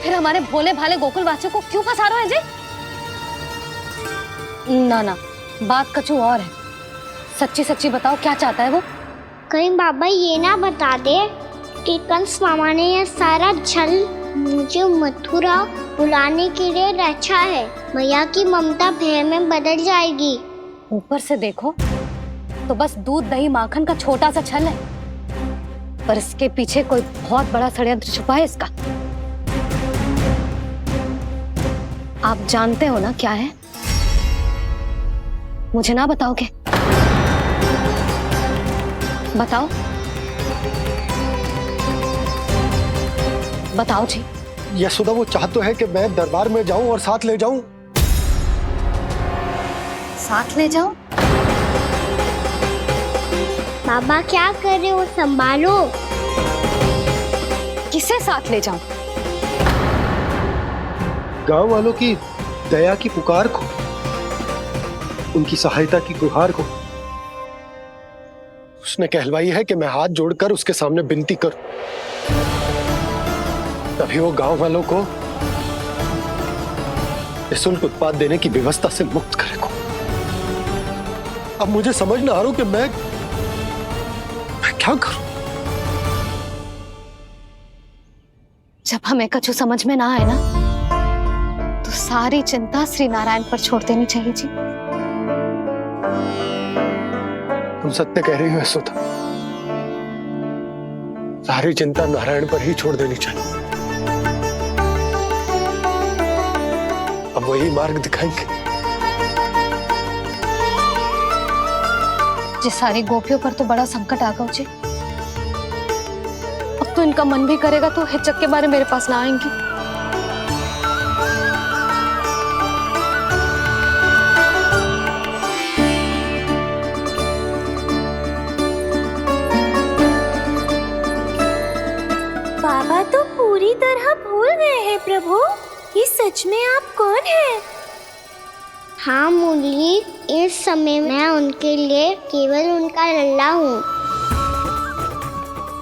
फिर हमारे भोले भाले गोकुल वासियों को क्यों फंसा रहे हैं जी? ना ना, बात कुछ और है। सच्ची सच्ची बताओ, क्या चाहता है वो? कहीं बाबा ये ना बता दे कि कंस मामा ने यह सारा छल मुझे मथुरा बुलाने के लिए रचा है। मैया की ममता भय में बदल जाएगी। ऊपर से देखो तो बस दूध, दही, माखन का छोटा सा छल है, पर इसके पीछे कोई बहुत बड़ा षड्यंत्र छुपा है इसका। आप जानते हो ना क्या है? मुझे ना बताओगे? बताओ बताओ जी। यशोदा, वो चाहते है कि मैं दरबार में जाऊं और साथ ले जाऊं। साथ ले जाऊं? बाबा क्या कर रहे हो, संभालो। किसे साथ ले जाऊं? गांव वालों की दया की पुकार को, उनकी सहायता की गुहार को। उसने कहलवाई है कि मैं हाथ जोड़कर उसके सामने विनती करूं, तभी वो गांव वालों को निःशुल्क उत्पाद देने की व्यवस्था से मुक्त करेगा। अब मुझे समझ ना आ रहा कि मैं क्या करूं। जब हमें कछु समझ में ना आए ना, तो सारी चिंता श्री नारायण पर छोड़ देनी चाहिए जी। तुम सत्य कह रही हो यशोदा, सारी चिंता नारायण पर ही छोड़ देनी चाहिए। अब वही मार्ग दिखाएंगे। जिस सारी गोपियों पर तो बड़ा संकट आ गया जी। अब तो इनका मन भी करेगा तो हिचक के बारे मेरे पास ना आएंगी। बाबा तो पूरी तरह भूल गए हैं प्रभु, ये सच में आप कौन हैं? हाँ मुरली, इस समय मैं उनके लिए केवल उनका लल्ला हूँ।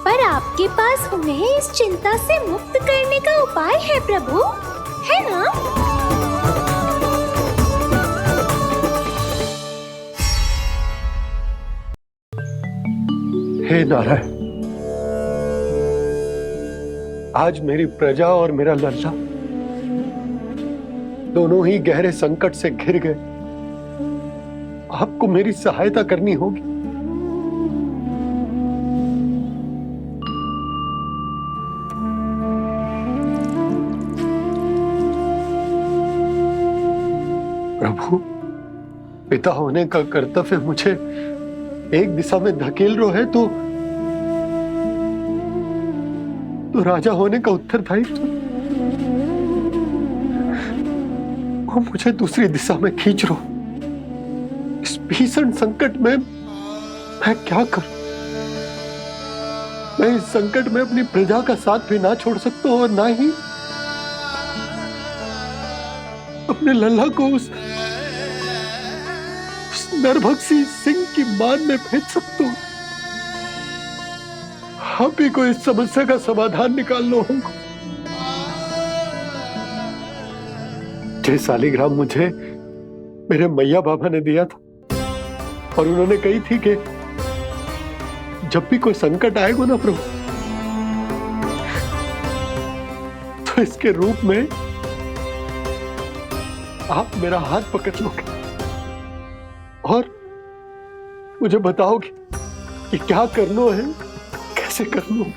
पर आपके पास उन्हें इस चिंता से मुक्त करने का उपाय है प्रभु, है ना? हे नारायण, आज मेरी प्रजा और मेरा लल्ला दोनों ही गहरे संकट से घिर गए। आपको मेरी सहायता करनी होगी। प्रभु, पिता होने का कर्तव्य मुझे एक दिशा में धकेल रहा है तो राजा होने का उत्तरदायित्व वो मुझे दूसरी दिशा में खींच रहा। भीषण संकट में मैं क्या करूं? मैं इस संकट में अपनी प्रजा का साथ भी ना छोड़ सकता हूं और ना ही अपने लल्ला को उस नरभक्षी सिंह की मान में भेज सकता हूं। आप ही को इस समस्या का समाधान निकालना होगा। जय सालिग्राम मुझे मेरे मैया बाबा ने दिया था और उन्होंने कही थी कि जब भी कोई संकट आएगा ना प्रभु, तो इसके रूप में आप मेरा हाथ पकड़ लोगे और मुझे बताओगे कि क्या करना है, कैसे करना है।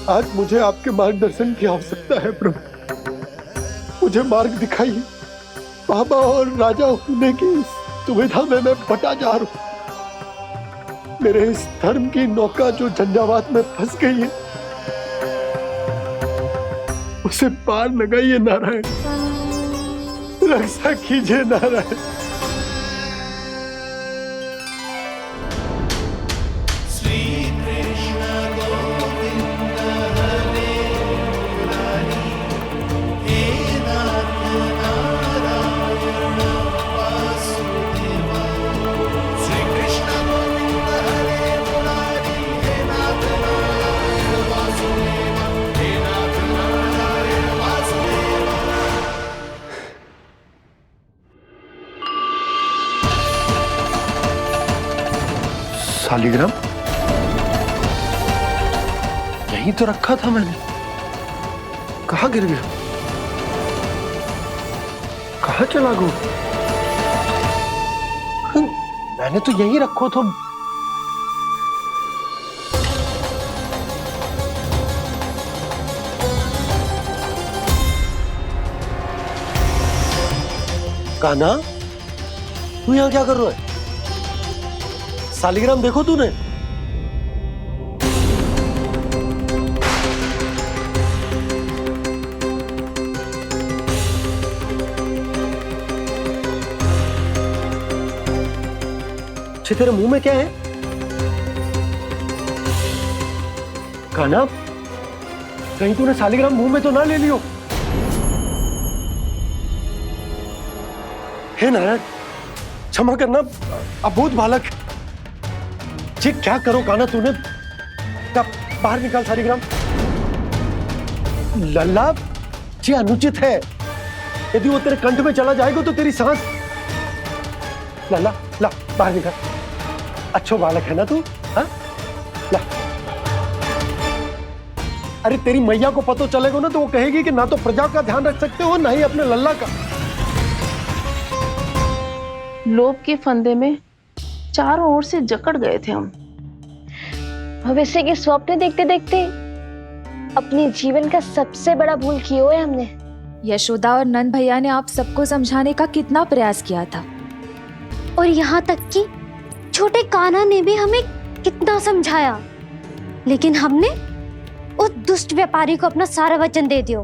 आज मुझे आपके मार्गदर्शन की आवश्यकता है प्रभु। मुझे मार्ग दिखाइए। बाबा और राजा होने की दुविधा में मैं बटा जा रहा हूं। मेरे इस धर्म की नौका जो झंझावात में फंस गई है, उसे पार लगाइए नारायण, रक्षा कीजिए नारायण। सालिग्राम यहीं तो रखा था मैंने, कहाँ गिर गया? कहाँ चला गया? मैंने तो यहीं रखो था। कान्हा, तू यहाँ क्या कर रहा है? सालिग्राम देखो तूने? अच्छे, तेरे मुंह में क्या है? कान्हा, कहीं तूने सालिग्राम मुंह में तो ना ले लियो? हे नारायण, क्षमा करना, अबोध बालक। जी क्या करो कान्हा तूने? बाहर निकाल सालिग्राम। लल्ला, जी अनुचित है। यदि वो तेरे कंठ में चला जाएगा तो तेरी सांस। लल्ला, ला बाहर निकाल। अच्छो बालक है ना तू? हाँ, ला। अरे तेरी मैया को पता चलेगा ना तो वो कहेगी कि ना तो प्रजा का ध्यान रख सकते हो ना ही अपने लल्ला का। लोभ के फंदे में चारों ओर से जकड़ गए थे हम। भविष्य के स्वप्न देखते देखते अपने जीवन का सबसे बड़ा भूल किया है हमने। यशोदा और नंद भैया ने आप सबको समझाने का कितना प्रयास किया था, और यहाँ तक कि छोटे कान्हा ने भी हमें कितना समझाया, लेकिन हमने उस दुष्ट व्यापारी को अपना सारा वचन दे दिया।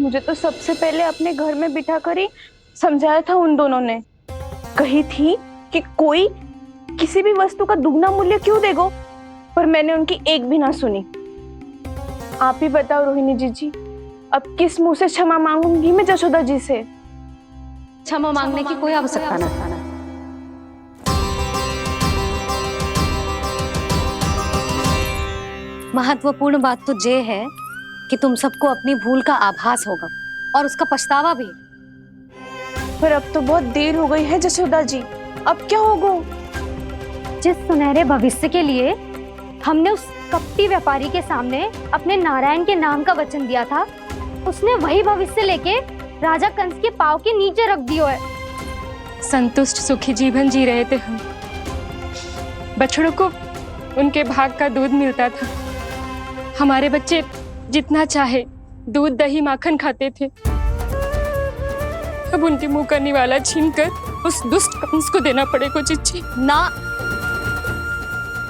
मुझे तो सबसे पहले अपने घर में बिठा कर ही समझाया था उन दोनों ने। कही थी कि कोई किसी भी वस्तु का दुगना मूल्य क्यों देगा, पर मैंने उनकी एक भी ना सुनी। आप ही बताओ रोहिणी जी, अब किस मुंह से क्षमा मांगूंगी मैं जशोदा जी से? क्षमा मांगने की कोई आवश्यकता ना था। महत्वपूर्ण बात तो ये है कि तुम सबको अपनी भूल का आभास होगा और उसका पछतावा भी। पर अब तो बहुत देर हो गई है जशोदा जी, अब क्या होगा? जिस सुनहरे भविष्य के लिए हमने उस कपटी व्यापारी के सामने अपने नारायण के नाम का वचन दिया था, उसने वही भविष्य लेके राजा कंस के पांव के नीचे रख दिया है। संतुष्ट सुखी जीवन जी रहे थे हम। बछड़ों को उनके भाग का दूध मिलता था। हमारे बच्चे जितना चाहे दूध दही माखन खाते थे। अब उनके मुंह का निवाला छीनकर उस दुष्ट कंस को देना पड़ेगा चिच्ची। ना,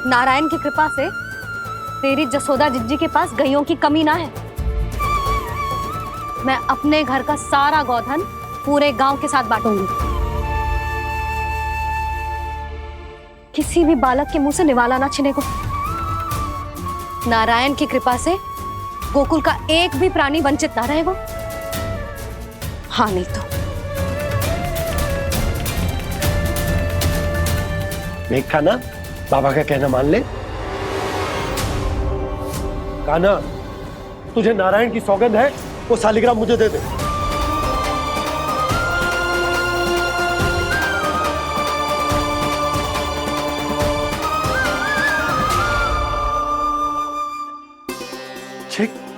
नारायण की कृपा से तेरी जसोदा जिज्जी के पास गायों की कमी ना है। मैं अपने घर का सारा गोधन पूरे गांव के साथ बांटूंगी। किसी भी बालक के मुंह से निवाला ना छिने को। नारायण की कृपा से गोकुल का एक भी प्राणी वंचित ना रहेगा। हाँ नहीं तो देख कान्हा, बाबा का कहना मान ले। कान्हा, तुझे नारायण की सौगंध है, वो शालिग्राम मुझे दे दे।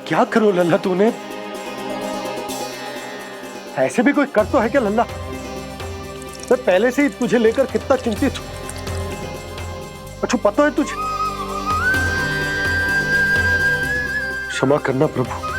क्या करो लल्ला तूने? ऐसे भी कोई कर तो है क्या लल्ला? मैं पहले से ही तुझे लेकर कितना चिंतित हूं। अच्छा पता है तुझे? क्षमा करना प्रभु।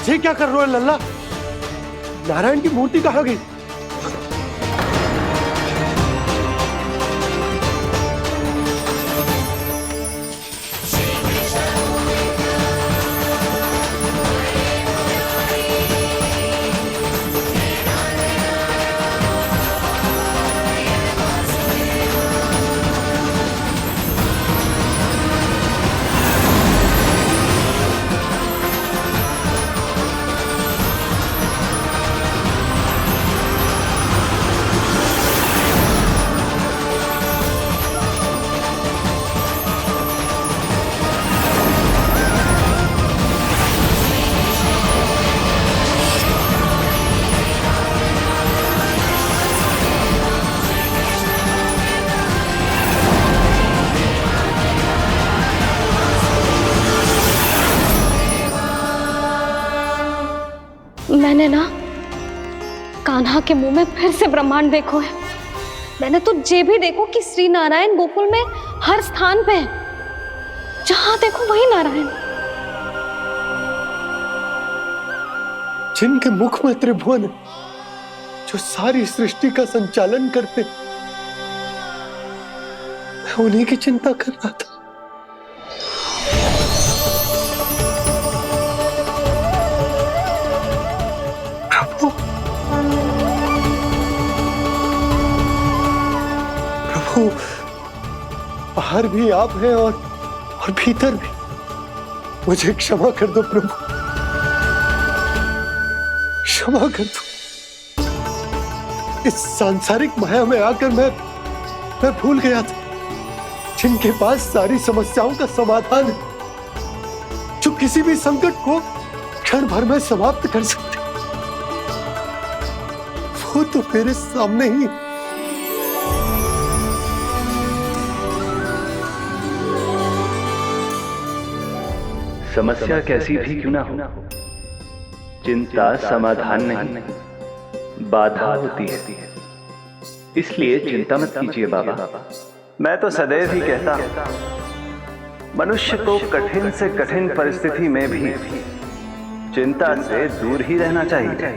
ये क्या कर रहे हो लल्ला? नारायण की मूर्ति कहाँ गई? मैंने ना कान्हा के मुंह में फिर से ब्रह्मांड देखो है। मैंने तो ये भी देखो कि श्री नारायण गोकुल में हर स्थान पे है। जहां देखो वही नारायण। जिनके मुख में त्रिभुवन है, जो सारी सृष्टि का संचालन करते, मैं उन्हीं की चिंता कर रहा था। प्रभु, बाहर भी आप हैं और भीतर भी। मुझे क्षमा कर दो प्रभु, क्षमा कर दो। इस सांसारिक माया में आकर मैं भूल गया था जिनके पास सारी समस्याओं का समाधान है, जो किसी भी संकट को क्षण भर में समाप्त कर सकते, वो तो मेरे सामने ही। समस्या कैसी भी क्यों ना हो, चिंता समाधान नहीं, बाधा होती है। इसलिए चिंता मत कीजिए बाबा। मैं तो सदैव ही कहता हूं, मनुष्य को कठिन से कठिन परिस्थिति में भी चिंता से दूर ही रहना चाहिए।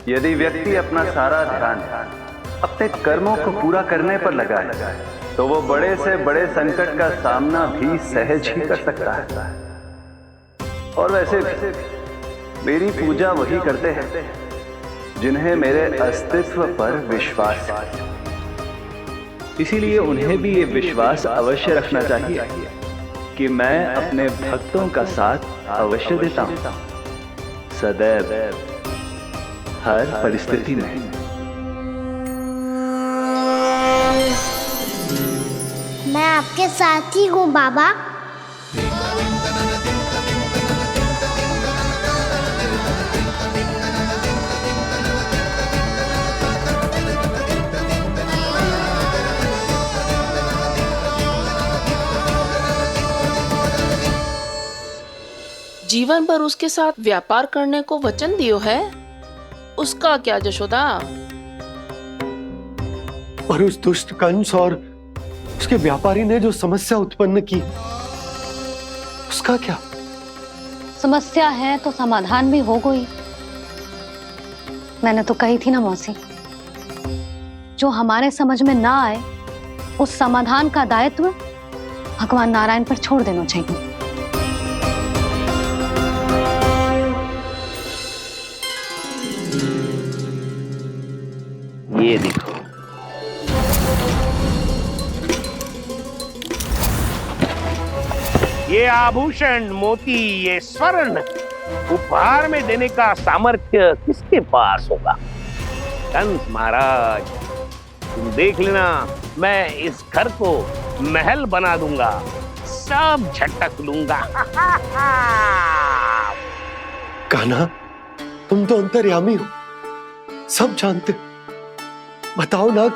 यदि व्यक्ति अपना सारा ध्यान अपने कर्मों को पूरा करने पर लगाए, तो वो बड़े से बड़े संकट का सामना भी सहज ही कर सकता है। और वैसे भी मेरी पूजा वही करते हैं जिन्हें मेरे अस्तित्व पर विश्वास है। इसीलिए उन्हें भी ये विश्वास अवश्य रखना चाहिए कि मैं अपने भक्तों का साथ अवश्य देता हूं, सदैव, हर परिस्थिति में। मैं आपके साथ ही हूँ बाबा। जीवन भर उसके साथ व्यापार करने को वचन दियो है, उसका क्या जशोदा? और उस दुष्ट कंस और उसके व्यापारी ने जो समस्या उत्पन्न की उसका क्या? समस्या है तो समाधान भी हो गई। मैंने तो कही थी ना मौसी, जो हमारे समझ में ना आए उस समाधान का दायित्व भगवान नारायण पर छोड़ देना चाहिए। ये देखो, ये आभूषण, मोती, ये स्वर्ण उपहार में देने का सामर्थ्य किसके पास होगा? कंस महाराज, तुम देख लेना, मैं इस घर को महल बना दूंगा, सब झटक लूंगा। कान्हा, तुम तो अंतर्यामी हो, सब जानते हो। बताओ ना,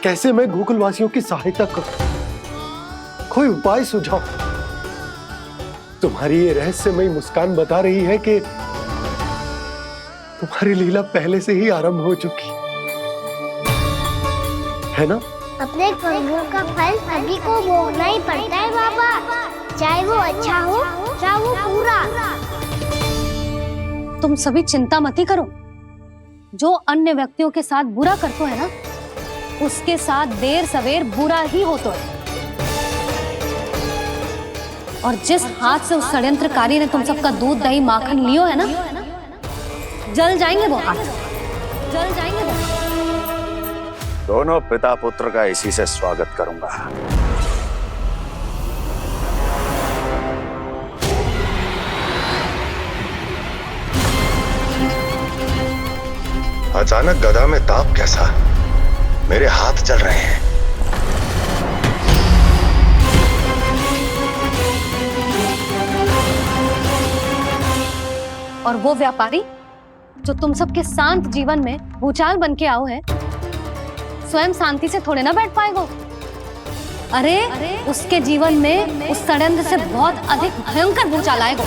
कैसे मैं गोकुलवासियों की सहायता करूं? कोई उपाय सुझाओ। तुम्हारी ये रहस्यमयी मुस्कान बता रही है कि तुम्हारी लीला पहले से ही आरंभ हो चुकी है ना? अपने कर्मों का फल सभी को भोगना ही पड़ता है बाबा, चाहे वो अच्छा हो चाहे वो बुरा। तुम सभी चिंता मत ही करो। जो अन्य व्यक्तियों के साथ बुरा करते है ना, उसके साथ देर सवेर बुरा ही होता है। और जिस हाथ से उस षड्यंत्रकारी ने तुम सबका दूध दही माखन लियो है ना, जल जाएंगे वो हाथ, जल जाएंगे वो। दोनों पिता पुत्र का इसी से स्वागत करूंगा। अचानक गदा में ताप कैसा? मेरे हाथ जल रहे हैं। और वो व्यापारी जो तुम सबके शांत जीवन में भूचाल बन के आओ है, स्वयं शांति से थोड़े ना बैठ पाएगा। अरे उसके जीवन में उस षड्यंत्र से बहुत अधिक भयंकर भूचाल आएगा।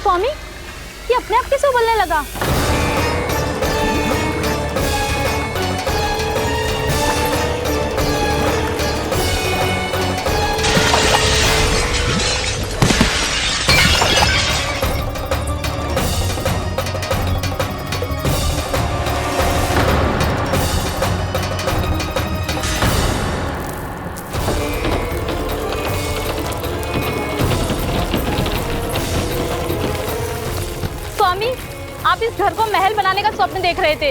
स्वामी, ये अपने आप कैसे बोलने लगा? आप इस घर को महल बनाने का स्वप्न देख रहे थे,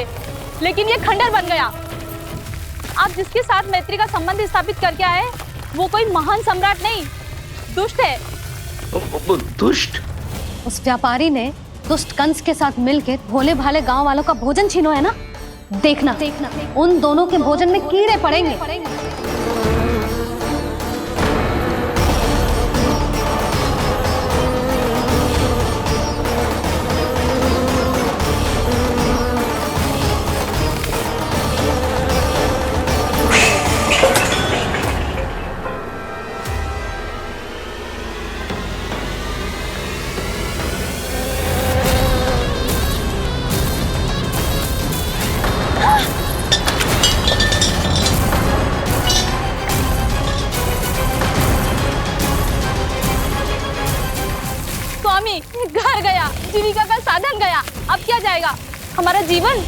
लेकिन ये खंडर बन गया। आप जिसके साथ मैत्री का संबंध स्थापित करके आए, वो कोई महान सम्राट नहीं, दुष्ट है। दुष्ट? उस व्यापारी ने दुष्ट कंस के साथ मिलकर भोले भाले गांव वालों का भोजन छीनो है ना। देखना उन दोनों के भोजन में कीड़े पड़ेंगे। घर गया, जीविका का साधन गया, अब क्या जाएगा हमारा जीवन?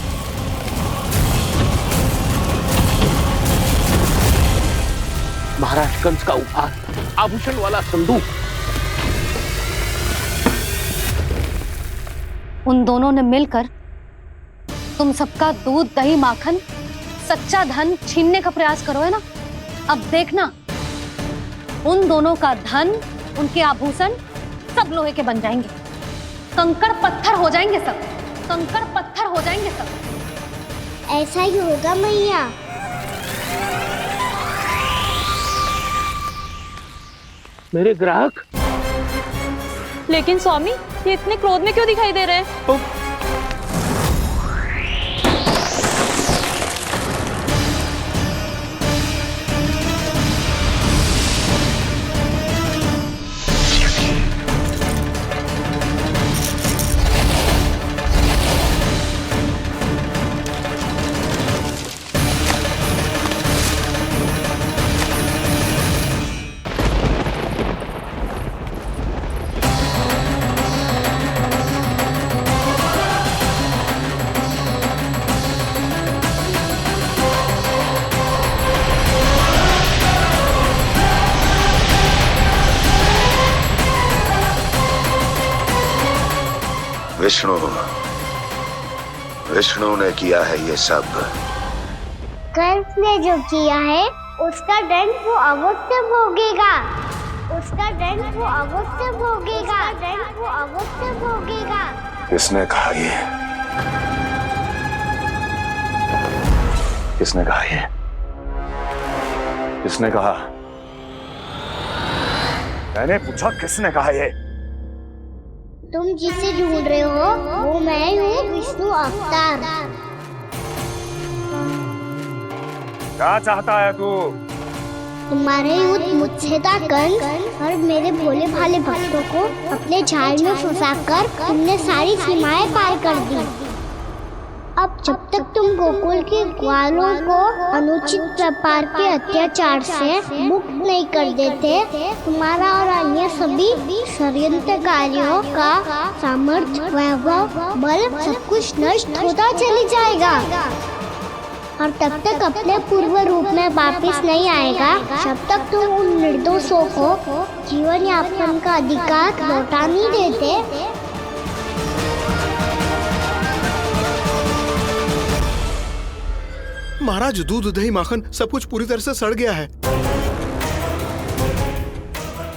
महाराज कंस का उपहार, आभूषण वाला संदूक। उन दोनों ने मिलकर तुम सबका दूध दही माखन सच्चा धन छीनने का प्रयास करो है ना। अब देखना उन दोनों का धन, उनके आभूषण सब लोहे के बन जाएंगे, कंकड़ पत्थर हो जाएंगे सब, कंकड़ पत्थर हो जाएंगे सब। ऐसा ही होगा मैया। मेरे ग्राहक। लेकिन स्वामी, ये इतने क्रोध में क्यों दिखाई दे रहे हैं? विष्णु विष्णु ने किया है ये सब। कंस ने जो किया है उसका दंड वो अवश्य भोगेगा। उसका दंड वो अवश्य भोगेगा। दंड वो अवश्य भोगेगा। किसने कहा ये? किसने कहा ये? किसने कहा? मैंने पूछा किसने कहा ये? तुम जिसे ढूंढ रहे हो वो मैं हूँ, विष्णु अवतार। क्या चाहता है तू? तुम्हारे युद्ध मुझसे था कंस, और मेरे भोले भाले भक्तों को अपने जाल में फंसाकर तुमने सारी सीमाएं पार कर दी। अब जब तक तुम गोकुल के ग्वालों को अनुचित प्रकार के अत्याचार से मुक्त नहीं कर देते, तुम्हारा और अन्य सभी षड्यंत्रकारियों का सामर्थ्य, वैभव, बल सब कुछ नष्ट होता चली जाएगा। और तब तक अपने पूर्व रूप में वापस नहीं आएगा जब तक तुम उन निर्दोषों को जीवन यापन का अधिकार लौटा नहीं देते। महाराज, दूध, दही, माखन सब कुछ पूरी तरह से सड़ गया है।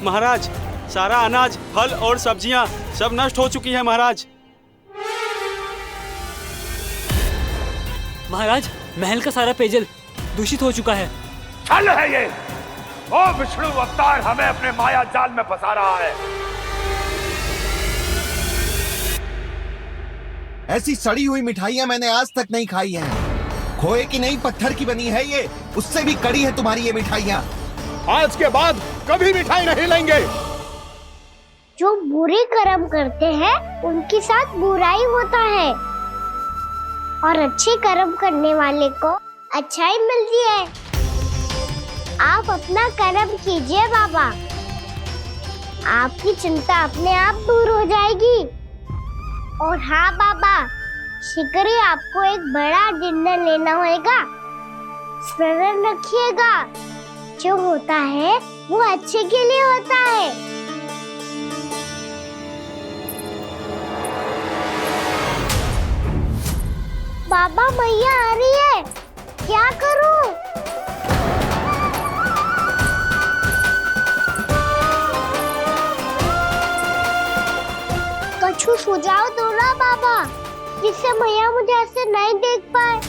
महाराज, सारा अनाज, फल और सब्जियां सब नष्ट हो चुकी हैं महाराज। महाराज, महल का सारा पेयजल दूषित हो चुका है। छल है ये। ओ विष्णु अवतार हमें अपने माया जाल में फंसा रहा है। ऐसी सड़ी हुई मिठाइयां मैंने आज तक नहीं खाई हैं। खोए की नहीं, पत्थर की बनी है ये। उससे भी कड़ी है तुम्हारी ये मिठाइयां। आज के बाद कभी मिठाई नहीं लेंगे। जो बुरे कर्म करते हैं उनके साथ बुराई होता है, और अच्छे कर्म करने वाले को अच्छाई मिलती है। आप अपना कर्म कीजिए बाबा, आपकी चिंता अपने आप दूर हो जाएगी। और हाँ बाबा, शीघ्र ही आपको एक बड़ा निर्णय लेना होगा। स्मरण रखिएगा, जो होता है वो अच्छे के लिए होता है। बाबा, मैया आ रही है, क्या करूं? कछु सुझाव दो ना बाबा, जिससे मैया मुझे ऐसे नहीं देख पाए।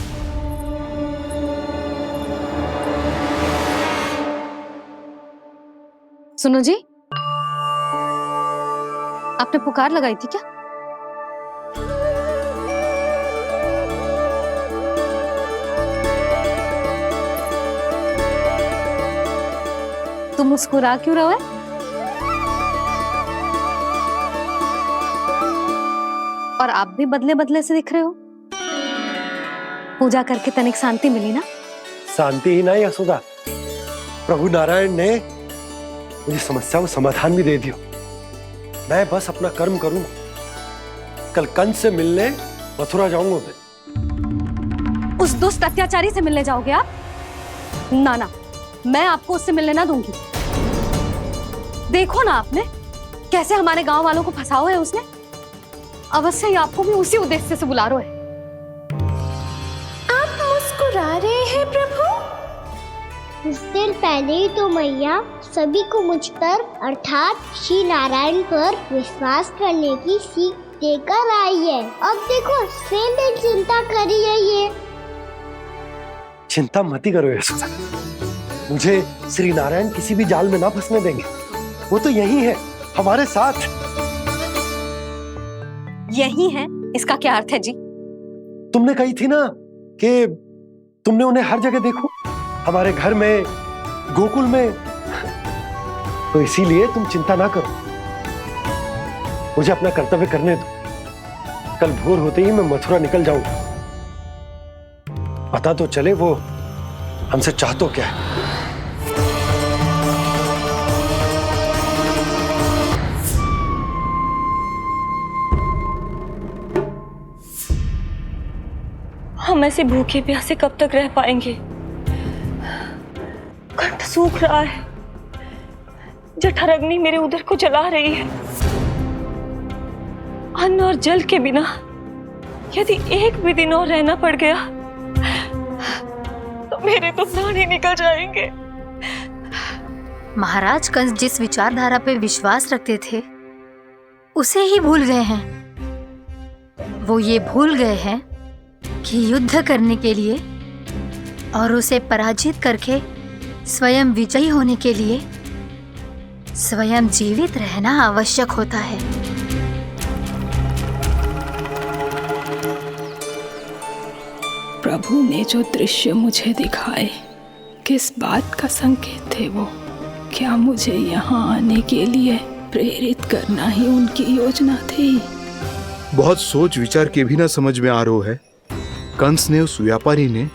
सुनो जी, आपने पुकार लगाई थी क्या? तुम मुस्कुरा क्यों रहे हो? और आप भी बदले बदले से दिख रहे हो। पूजा करके तनिक शांति मिली ना? शांति ही नहीं यशोदा, प्रभु नारायण ने मुझे समस्या को समाधान भी दे दिया। मैं बस अपना कर्म करूंगा। कल कंस से मिलने मथुरा जाऊंगा मैं। उस दुष्ट अत्याचारी से मिलने जाओगे आप? ना ना, मैं आपको उससे मिलने ना दूंगी। देखो ना आपने कैसे हमारे गांव वालों को फंसाओ है उसने। अवश्य ही आपको भी उसी उद्देश्य से बुला रहा है। आप मुस्कुरा रहे हैं प्रभु? कुछ देर पहले ही तो मैया सभी को मुझ पर अर्थात श्री नारायण पर विश्वास करने की सीख देकर आई है। अब देखो स्वयं चिंता करी है ये। चिंता मत करो यशोदा, मुझे श्री नारायण किसी भी जाल में ना फंसने देंगे। वो तो यही है हमारे साथ। यही है, इसका क्या अर्थ है जी? तुमने कही थी ना कि तुमने उन्हें हर जगह देखो, हमारे घर में, गोकुल में। तो इसीलिए तुम चिंता ना करो, मुझे अपना कर्तव्य करने दो। कल भोर होते ही मैं मथुरा निकल जाऊंगा। पता तो चले वो हमसे चाहतो क्या है। हम ऐसे भूखे प्यासे कब तक रह पाएंगे? कंठ सूख रहा है, जठराग्नि मेरे उदर को जला रही है। अन्न और जल के बिना यदि एक भी दिन और रहना पड़ गया तो मेरे तो प्राण ही निकल जाएंगे। महाराज कंस जिस विचारधारा पे विश्वास रखते थे उसे ही भूल गए हैं। वो ये भूल गए हैं कि युद्ध करने के लिए और उसे पराजित करके स्वयं विजयी होने के लिए स्वयं जीवित रहना आवश्यक होता है। प्रभु ने जो दृश्य मुझे दिखाए किस बात का संकेत थे वो? क्या मुझे यहाँ आने के लिए प्रेरित करना ही उनकी योजना थी? बहुत सोच विचार के भी ना समझ में आ रहा है। कंस ने, उस व्यापारी ने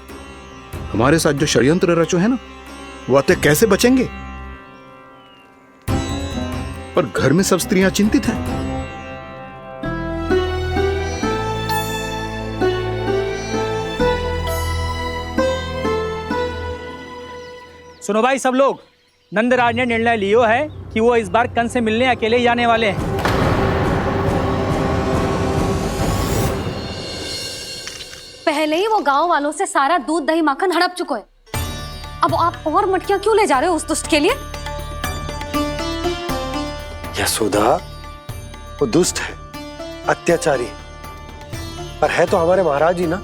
हमारे साथ जो षड्यंत्र रचो है ना, वो आते कैसे बचेंगे? पर घर में सब स्त्रियां चिंतित हैं। सुनो भाई सब लोग, नंदराज ने निर्णय लियो है कि वो इस बार कंस से मिलने अकेले ही आने वाले हैं। पहले ही वो गांव वालों से सारा दूध दही माखन हड़प चुके हैं। अब आप और मटकियां क्यों ले जा रहे हो उस दुष्ट के लिए? यशोदा, वो दुष्ट है, अत्याचारी, पर है तो हमारे महाराज ही ना।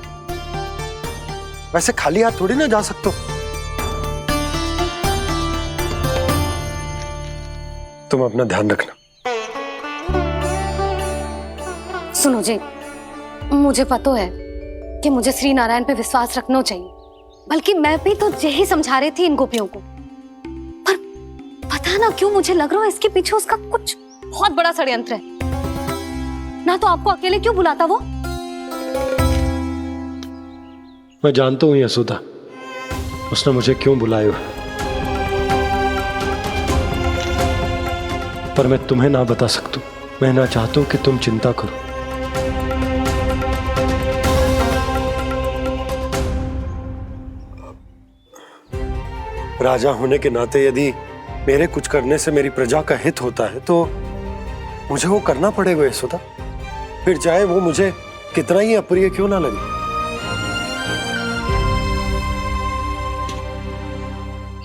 वैसे खाली हाथ थोड़ी ना जा सकते। तुम अपना ध्यान रखना। सुनो जी, मुझे पता है कि मुझे श्री नारायण पे विश्वास रखना चाहिए, बल्कि मैं भी तो यही समझा रही थी इन गोपियों को। पर पता ना क्यों मुझे लग रहा है इसके पीछे उसका कुछ बहुत बड़ा षड्यंत्र है। ना तो आपको अकेले क्यों बुलाता वो? मैं जानता हूं यशोदा, उसने मुझे क्यों बुलाया, पर मैं तुम्हें ना बता सकता। मैं ना चाहता हूं कि तुम चिंता करो। राजा होने के नाते यदि मेरे कुछ करने से मेरी प्रजा का हित होता है तो मुझे वो करना पड़ेगा यशोदा, फिर चाहे वो मुझे कितना ही अप्रिय क्यों ना लगे।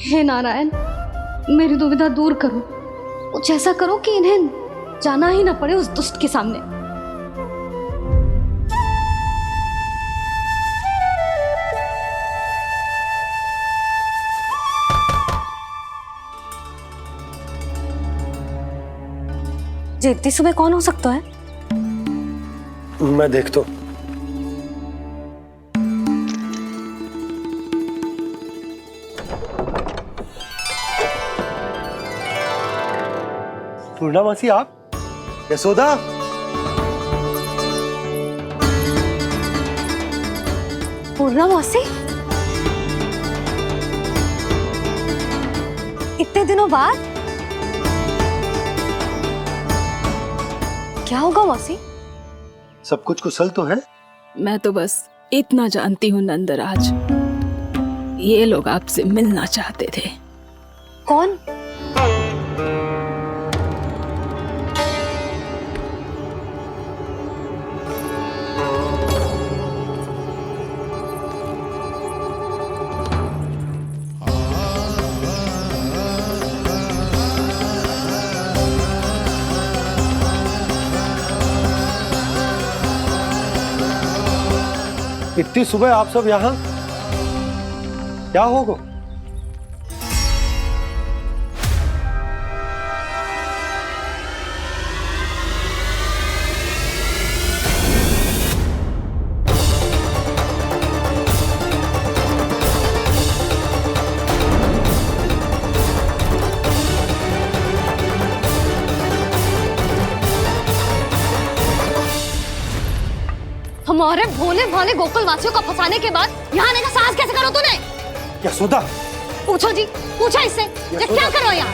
हे नारायण, मेरी दुविधा दूर करो। कुछ ऐसा करो कि इन्हें जाना ही ना पड़े उस दुष्ट के सामने। जी इतनी सुबह कौन हो सकता है? मैं देखता हूं। पूर्णामासी, आप? यशोदा, पूर्णामासी, इतने दिनों बाद? क्या होगा मौसी? सब कुछ कुशल तो है? मैं तो बस इतना जानती हूँ नंदराज, ये लोग आपसे मिलना चाहते थे। कौन? इतनी सुबह आप सब यहाँ? क्या होगा? हमारे भोले भाले गोकुल वासियों को फंसाने के बाद यहाँ आने का साहस कैसे करो तूने? यशोदा, पूछो जी, पूछो इससे, ये क्या करो यहाँ?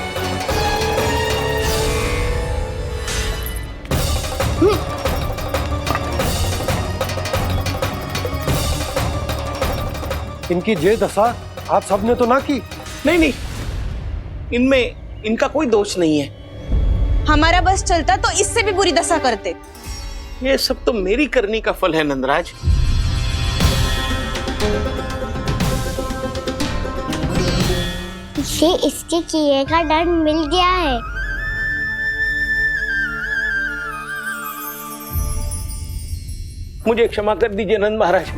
इनकी ये दशा आप सबने तो ना की। नहीं, इनमें इनका कोई दोष नहीं है। हमारा बस चलता तो इससे भी बुरी दशा करते। ये सब तो मेरी करनी का फल है नंदराज। इसे इसके किए का दंड मिल गया है। मुझे क्षमा कर दीजिए नंद महाराज,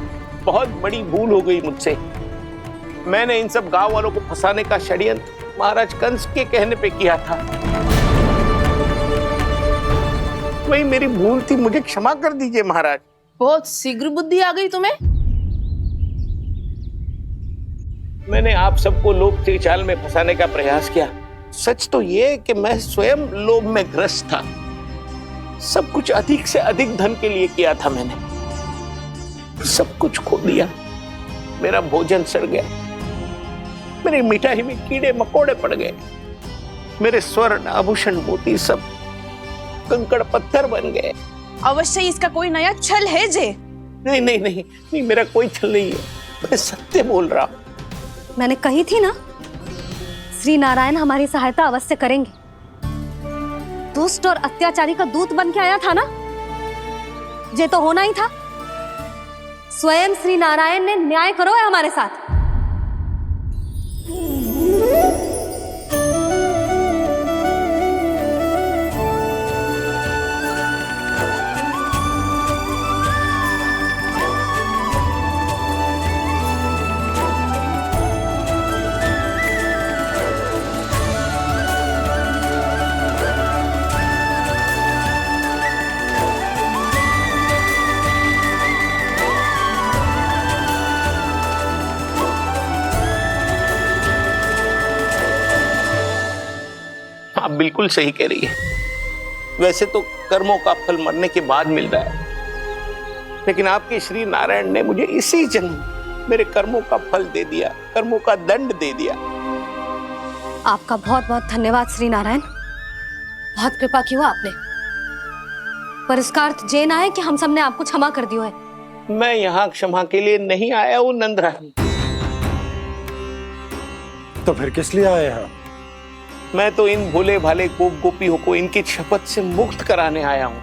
बहुत बड़ी भूल हो गई मुझसे। मैंने इन सब गांव वालों को फंसाने का षड्यंत्र महाराज कंस के कहने पे किया था। वही मेरी भूल थी, मुझे क्षमा कर दीजिए महाराज। बहुत शीघ्र बुद्धि आ गई तुम्हें। मैंने आप सबको लोभ के जाल में फंसाने का प्रयास किया। सच तो ये कि मैं स्वयं लोभ में ग्रस्त था। सब कुछ अधिक से अधिक धन के लिए किया था मैंने। सब कुछ खो दिया। मेरा भोजन सड़ गया, मेरी मिठाई में कीड़े मकोड़े पड़ गए, मेरे स्वर्ण आभूषण मोती सब कंकड़ पत्थर बन गए। अवश्य इसका कोई नया छल है जे। नहीं नहीं नहीं नहीं, मेरा कोई छल नहीं है, मैं सत्य बोल रहा हूं। मैंने कही थी ना, श्री नारायण हमारी सहायता अवश्य करेंगे। दुष्ट और अत्याचारी का दूत बन के आया था ना, ये तो होना ही था। स्वयं श्री नारायण ने न्याय करो है हमारे साथ। आप बिल्कुल सही कह रही है। वैसे तो कर्मों का फल मरने के बाद मिल रहा है, लेकिन आपके श्री नारायण ने मुझे इसी जन्म मेरे कर्मों का फल दे दिया, कर्मों का दंड दे दिया। आपका बहुत बहुत धन्यवाद श्री नारायण, बहुत कृपा की हो आपने। पर इसका अर्थ ये ना है कि हम सब ने आपको क्षमा कर दिया है। मैं यहाँ क्षमा के लिए नहीं आया हूँ नंदरानी। तो फिर किस लिए आए हैं? मैं तो इन भोले भाले गोप गोपियों को इनकी शपथ से मुक्त कराने आया हूं।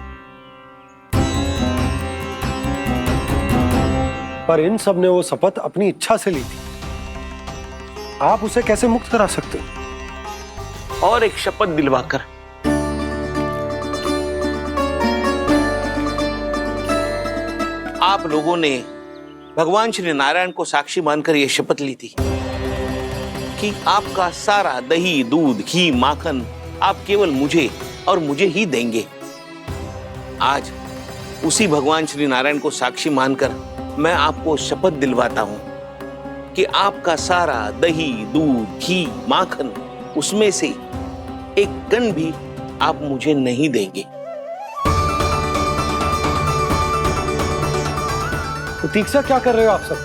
पर इन सब ने वो शपथ अपनी इच्छा से ली थी, आप उसे कैसे मुक्त करा सकते? और एक शपथ दिलवाकर। आप लोगों ने भगवान श्री नारायण को साक्षी मानकर यह शपथ ली थी कि आपका सारा दही, दूध, घी, माखन आप केवल मुझे और मुझे ही देंगे। आज उसी भगवान श्री नारायण को साक्षी मानकर मैं आपको शपथ दिलवाता हूं कि आपका सारा दही, दूध, घी, माखन उसमें से एक कण भी आप मुझे नहीं देंगे। तो तीक्षा क्या कर रहे हो आप सब?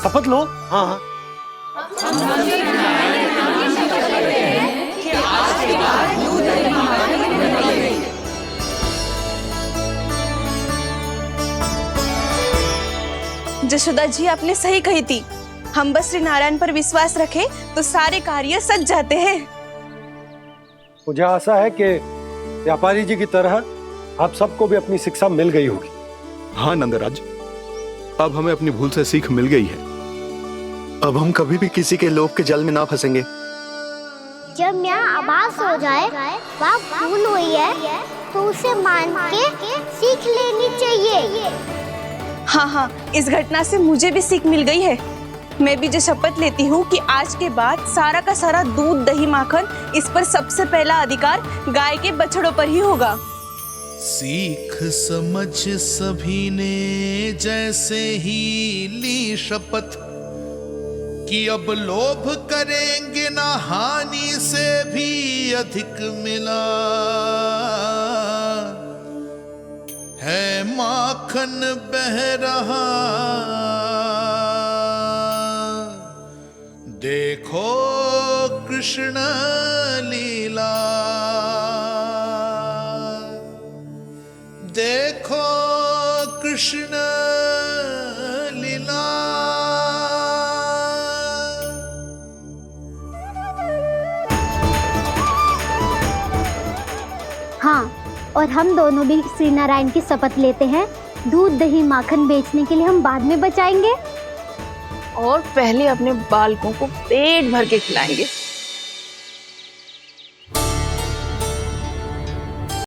शपथ लो। हाँ हाँ। जशोदा जी आपने सही कही थी, हम बस श्री नारायण पर विश्वास रखें तो सारे कार्य सज जाते हैं। मुझे आशा है कि व्यापारी जी की तरह आप सबको भी अपनी शिक्षा मिल गई होगी। हाँ नंदराज, अब हमें अपनी भूल से सीख मिल गई है। अब हम कभी भी किसी के लोभ के जल में ना फंसेंगे। जब यहाँ आभास हो जाए वहाँ भूल हुई है तो उसे मान के सीख लेनी चाहिए। हाँ हाँ, इस घटना से मुझे भी सीख मिल गई है। मैं भी जो शपथ लेती हूँ कि आज के बाद सारा का सारा दूध, दही, माखन इस पर सबसे पहला अधिकार गाय के बछड़ों पर ही होगा। सीख समझ सभी ने जैसे ही ली शपथ कि अब लोभ करेंगे ना हानि से भी अधिक मिला है, माखन बह रहा देखो कृष्ण लीला, देखो कृष्ण लीला। हाँ, और हम दोनों भी श्री नारायण की शपथ लेते हैं, दूध दही माखन बेचने के लिए हम बाद में बचाएंगे और पहले अपने बालकों को पेट भर के खिलाएंगे।